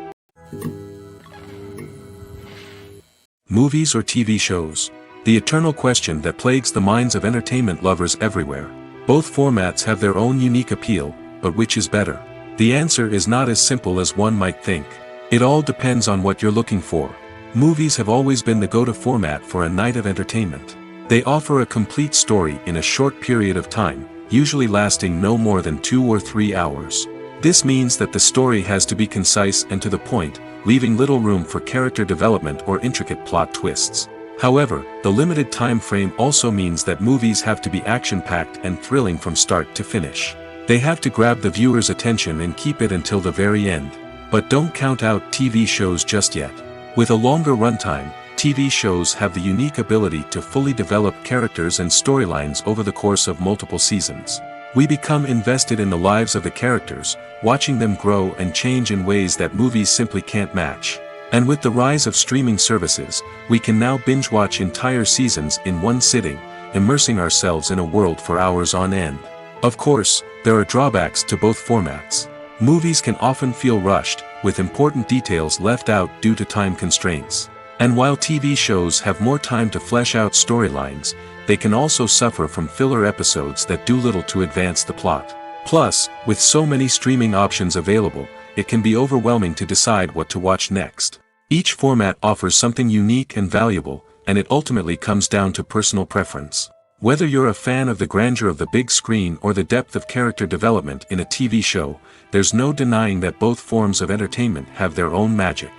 Movies or TV shows? The eternal question that plagues the minds of entertainment lovers everywhere. Both formats have their own unique appeal, but which is better? The answer is not as simple as one might think. It all depends on what you're looking for. Movies have always been the go-to format for a night of entertainment. They offer a complete story in a short period of time, usually lasting no more than 2 or 3 hours. This means that the story has to be concise and to the point, leaving little room for character development or intricate plot twists. However, the limited time frame also means that movies have to be action-packed and thrilling from start to finish. They have to grab the viewer's attention and keep it until the very end. But don't count out TV shows just yet. With a longer runtime, TV shows have the unique ability to fully develop characters and storylines over the course of multiple seasons. We become invested in the lives of the characters, watching them grow and change in ways that movies simply can't match. And with the rise of streaming services, we can now binge-watch entire seasons in one sitting, immersing ourselves in a world for hours on end. Of course, there are drawbacks to both formats. Movies can often feel rushed, with important details left out due to time constraints. And while TV shows have more time to flesh out storylines, they can also suffer from filler episodes that do little to advance the plot. Plus, with so many streaming options available, it can be overwhelming to decide what to watch next. Each format offers something unique and valuable, and it ultimately comes down to personal preference. Whether you're a fan of the grandeur of the big screen or the depth of character development in a TV show, there's no denying that both forms of entertainment have their own magic.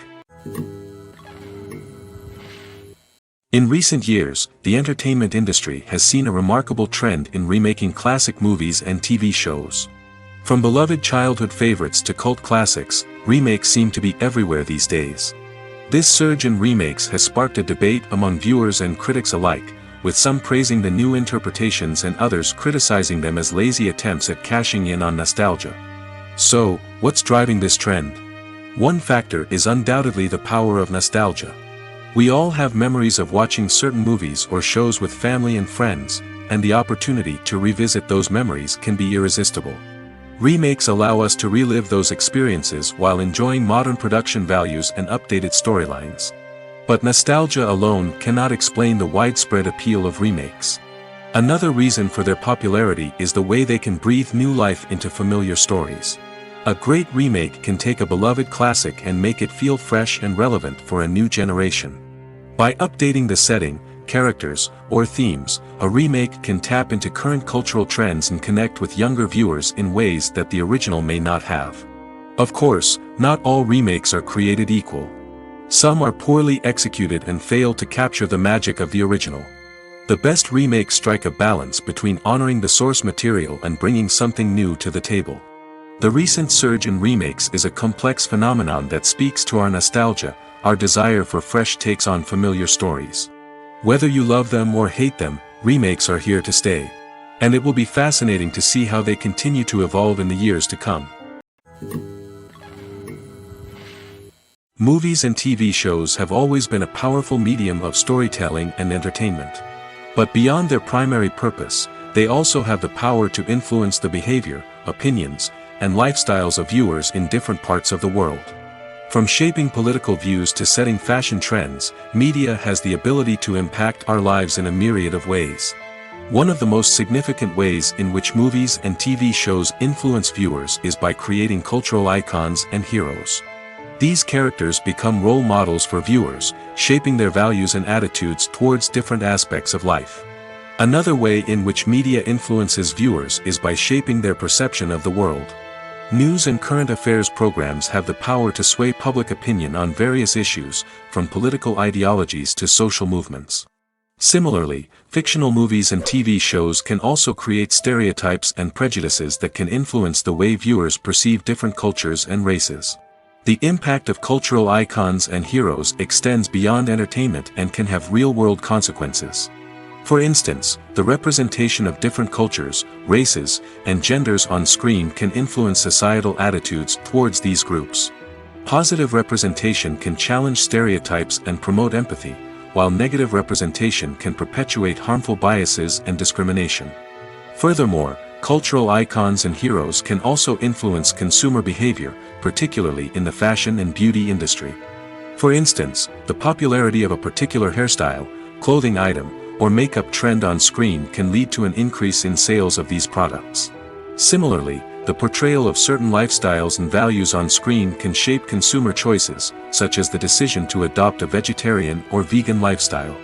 In recent years, the entertainment industry has seen a remarkable trend in remaking classic movies and TV shows. From beloved childhood favorites to cult classics, remakes seem to be everywhere these days. This surge in remakes has sparked a debate among viewers and critics alike, with some praising the new interpretations and others criticizing them as lazy attempts at cashing in on nostalgia. So, what's driving this trend? One factor is undoubtedly the power of nostalgia. We all have memories of watching certain movies or shows with family and friends, and the opportunity to revisit those memories can be irresistible. Remakes allow us to relive those experiences while enjoying modern production values and updated storylines. But nostalgia alone cannot explain the widespread appeal of remakes. Another reason for their popularity is the way they can breathe new life into familiar stories. A great remake can take a beloved classic and make it feel fresh and relevant for a new generation. By updating the setting, characters, or themes, a remake can tap into current cultural trends and connect with younger viewers in ways that the original may not have. Of course, not all remakes are created equal. Some are poorly executed and fail to capture the magic of the original. The best remakes strike a balance between honoring the source material and bringing something new to the table. The recent surge in remakes is a complex phenomenon that speaks to our nostalgia, our desire for fresh takes on familiar stories. Whether you love them or hate them, remakes are here to stay. And it will be fascinating to see how they continue to evolve in the years to come. Movies and TV shows have always been a powerful medium of storytelling and entertainment. But beyond their primary purpose, they also have the power to influence the behavior, opinions, and lifestyles of viewers in different parts of the world. From shaping political views to setting fashion trends, media has the ability to impact our lives in a myriad of ways. One of the most significant ways in which movies and TV shows influence viewers is by creating cultural icons and heroes. These characters become role models for viewers, shaping their values and attitudes towards different aspects of life. Another way in which media influences viewers is by shaping their perception of the world. News and current affairs programs have the power to sway public opinion on various issues, from political ideologies to social movements. Similarly, fictional movies and TV shows can also create stereotypes and prejudices that can influence the way viewers perceive different cultures and races. The impact of cultural icons and heroes extends beyond entertainment and can have real-world consequences. For instance, the representation of different cultures, races, and genders on screen can influence societal attitudes towards these groups. Positive representation can challenge stereotypes and promote empathy, while negative representation can perpetuate harmful biases and discrimination. Furthermore, cultural icons and heroes can also influence consumer behavior, particularly in the fashion and beauty industry. For instance, the popularity of a particular hairstyle, clothing item, or makeup trend on screen can lead to an increase in sales of these products. Similarly, the portrayal of certain lifestyles and values on screen can shape consumer choices, such as the decision to adopt a vegetarian or vegan lifestyle.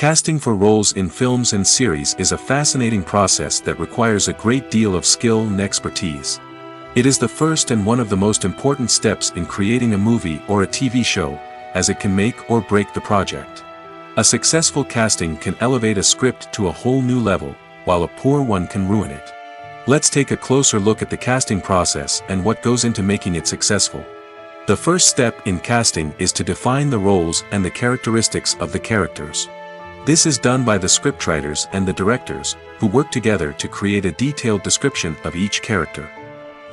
Casting for roles in films and series is a fascinating process that requires a great deal of skill and expertise. It is the first and one of the most important steps in creating a movie or a TV show, as it can make or break the project. A successful casting can elevate a script to a whole new level, while a poor one can ruin it. Let's take a closer look at the casting process and what goes into making it successful. The first step in casting is to define the roles and the characteristics of the characters. This is done by the scriptwriters and the directors, who work together to create a detailed description of each character.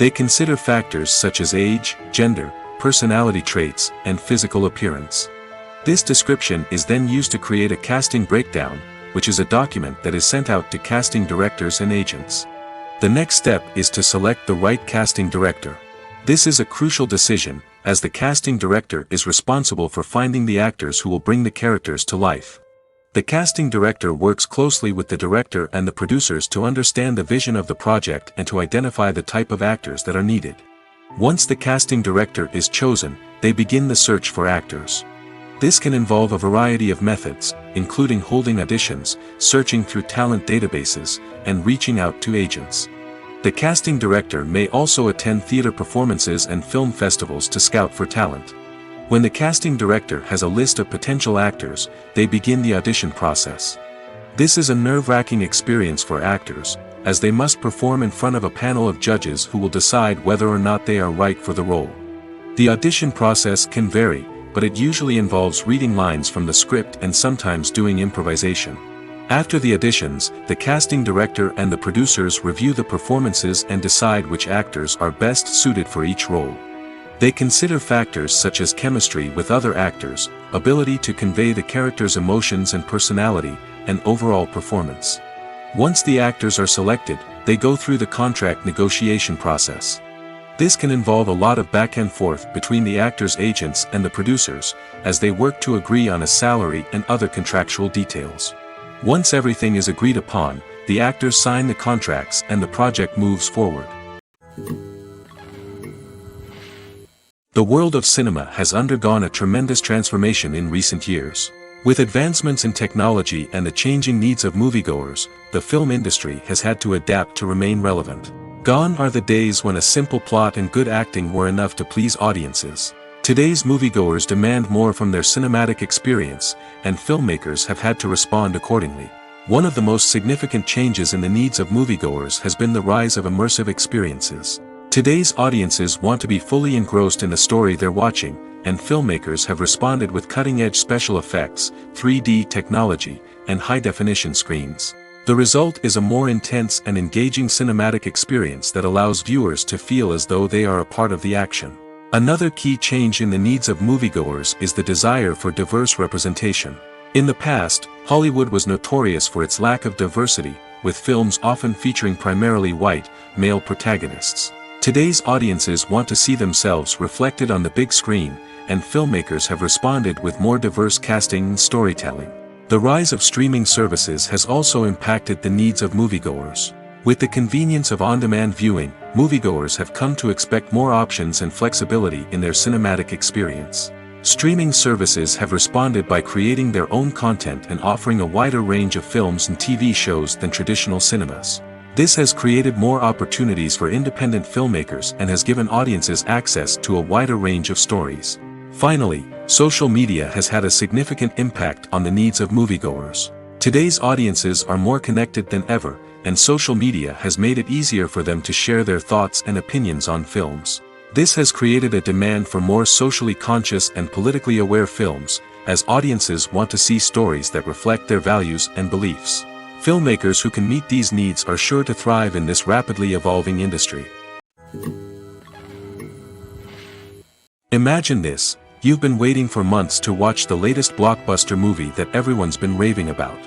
They consider factors such as age, gender, personality traits, and physical appearance. This description is then used to create a casting breakdown, which is a document that is sent out to casting directors and agents. The next step is to select the right casting director. This is a crucial decision, as the casting director is responsible for finding the actors who will bring the characters to life. The casting director works closely with the director and the producers to understand the vision of the project and to identify the type of actors that are needed. Once the casting director is chosen, they begin the search for actors. This can involve a variety of methods, including holding auditions, searching through talent databases, and reaching out to agents. The casting director may also attend theater performances and film festivals to scout for talent. When the casting director has a list of potential actors, they begin the audition process. This is a nerve-wracking experience for actors, as they must perform in front of a panel of judges who will decide whether or not they are right for the role. The audition process can vary, but it usually involves reading lines from the script and sometimes doing improvisation. After the auditions, the casting director and the producers review the performances and decide which actors are best suited for each role. They consider factors such as chemistry with other actors, ability to convey the character's emotions and personality, and overall performance. Once the actors are selected, they go through the contract negotiation process. This can involve a lot of back and forth between the actors' agents and the producers, as they work to agree on a salary and other contractual details. Once everything is agreed upon, the actors sign the contracts and the project moves forward. The world of cinema has undergone a tremendous transformation in recent years. With advancements in technology and the changing needs of moviegoers, the film industry has had to adapt to remain relevant. Gone are the days when a simple plot and good acting were enough to please audiences. Today's moviegoers demand more from their cinematic experience, and filmmakers have had to respond accordingly. One of the most significant changes in the needs of moviegoers has been the rise of immersive experiences. Today's audiences want to be fully engrossed in the story they're watching, and filmmakers have responded with cutting-edge special effects, 3D technology, and high-definition screens. The result is a more intense and engaging cinematic experience that allows viewers to feel as though they are a part of the action. Another key change in the needs of moviegoers is the desire for diverse representation. In the past, Hollywood was notorious for its lack of diversity, with films often featuring primarily white, male protagonists. Today's audiences want to see themselves reflected on the big screen, and filmmakers have responded with more diverse casting and storytelling. The rise of streaming services has also impacted the needs of moviegoers. With the convenience of on-demand viewing, moviegoers have come to expect more options and flexibility in their cinematic experience. Streaming services have responded by creating their own content and offering a wider range of films and TV shows than traditional cinemas. This has created more opportunities for independent filmmakers and has given audiences access to a wider range of stories. Finally, social media has had a significant impact on the needs of moviegoers. Today's audiences are more connected than ever, and social media has made it easier for them to share their thoughts and opinions on films. This has created a demand for more socially conscious and politically aware films, as audiences want to see stories that reflect their values and beliefs. Filmmakers who can meet these needs are sure to thrive in this rapidly evolving industry. Imagine this: you've been waiting for months to watch the latest blockbuster movie that everyone's been raving about.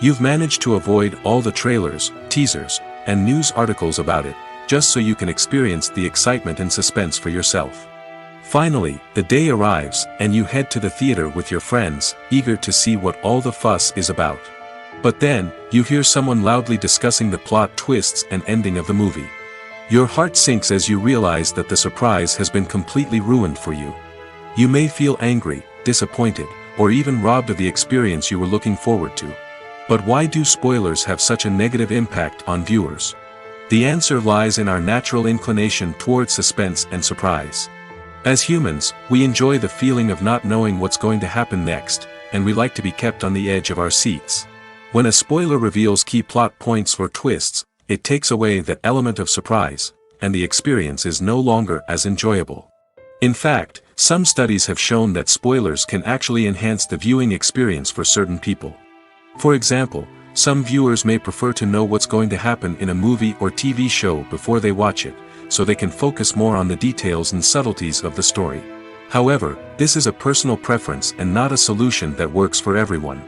You've managed to avoid all the trailers, teasers, and news articles about it, just so you can experience the excitement and suspense for yourself. Finally, the day arrives, and you head to the theater with your friends, eager to see what all the fuss is about. But then, you hear someone loudly discussing the plot twists and ending of the movie. Your heart sinks as you realize that the surprise has been completely ruined for you. You may feel angry, disappointed, or even robbed of the experience you were looking forward to. But why do spoilers have such a negative impact on viewers? The answer lies in our natural inclination toward suspense and surprise. As humans, we enjoy the feeling of not knowing what's going to happen next, and we like to be kept on the edge of our seats. When a spoiler reveals key plot points or twists, it takes away that element of surprise, and the experience is no longer as enjoyable. In fact, some studies have shown that spoilers can actually enhance the viewing experience for certain people. For example, some viewers may prefer to know what's going to happen in a movie or TV show before they watch it, so they can focus more on the details and subtleties of the story. However, this is a personal preference and not a solution that works for everyone.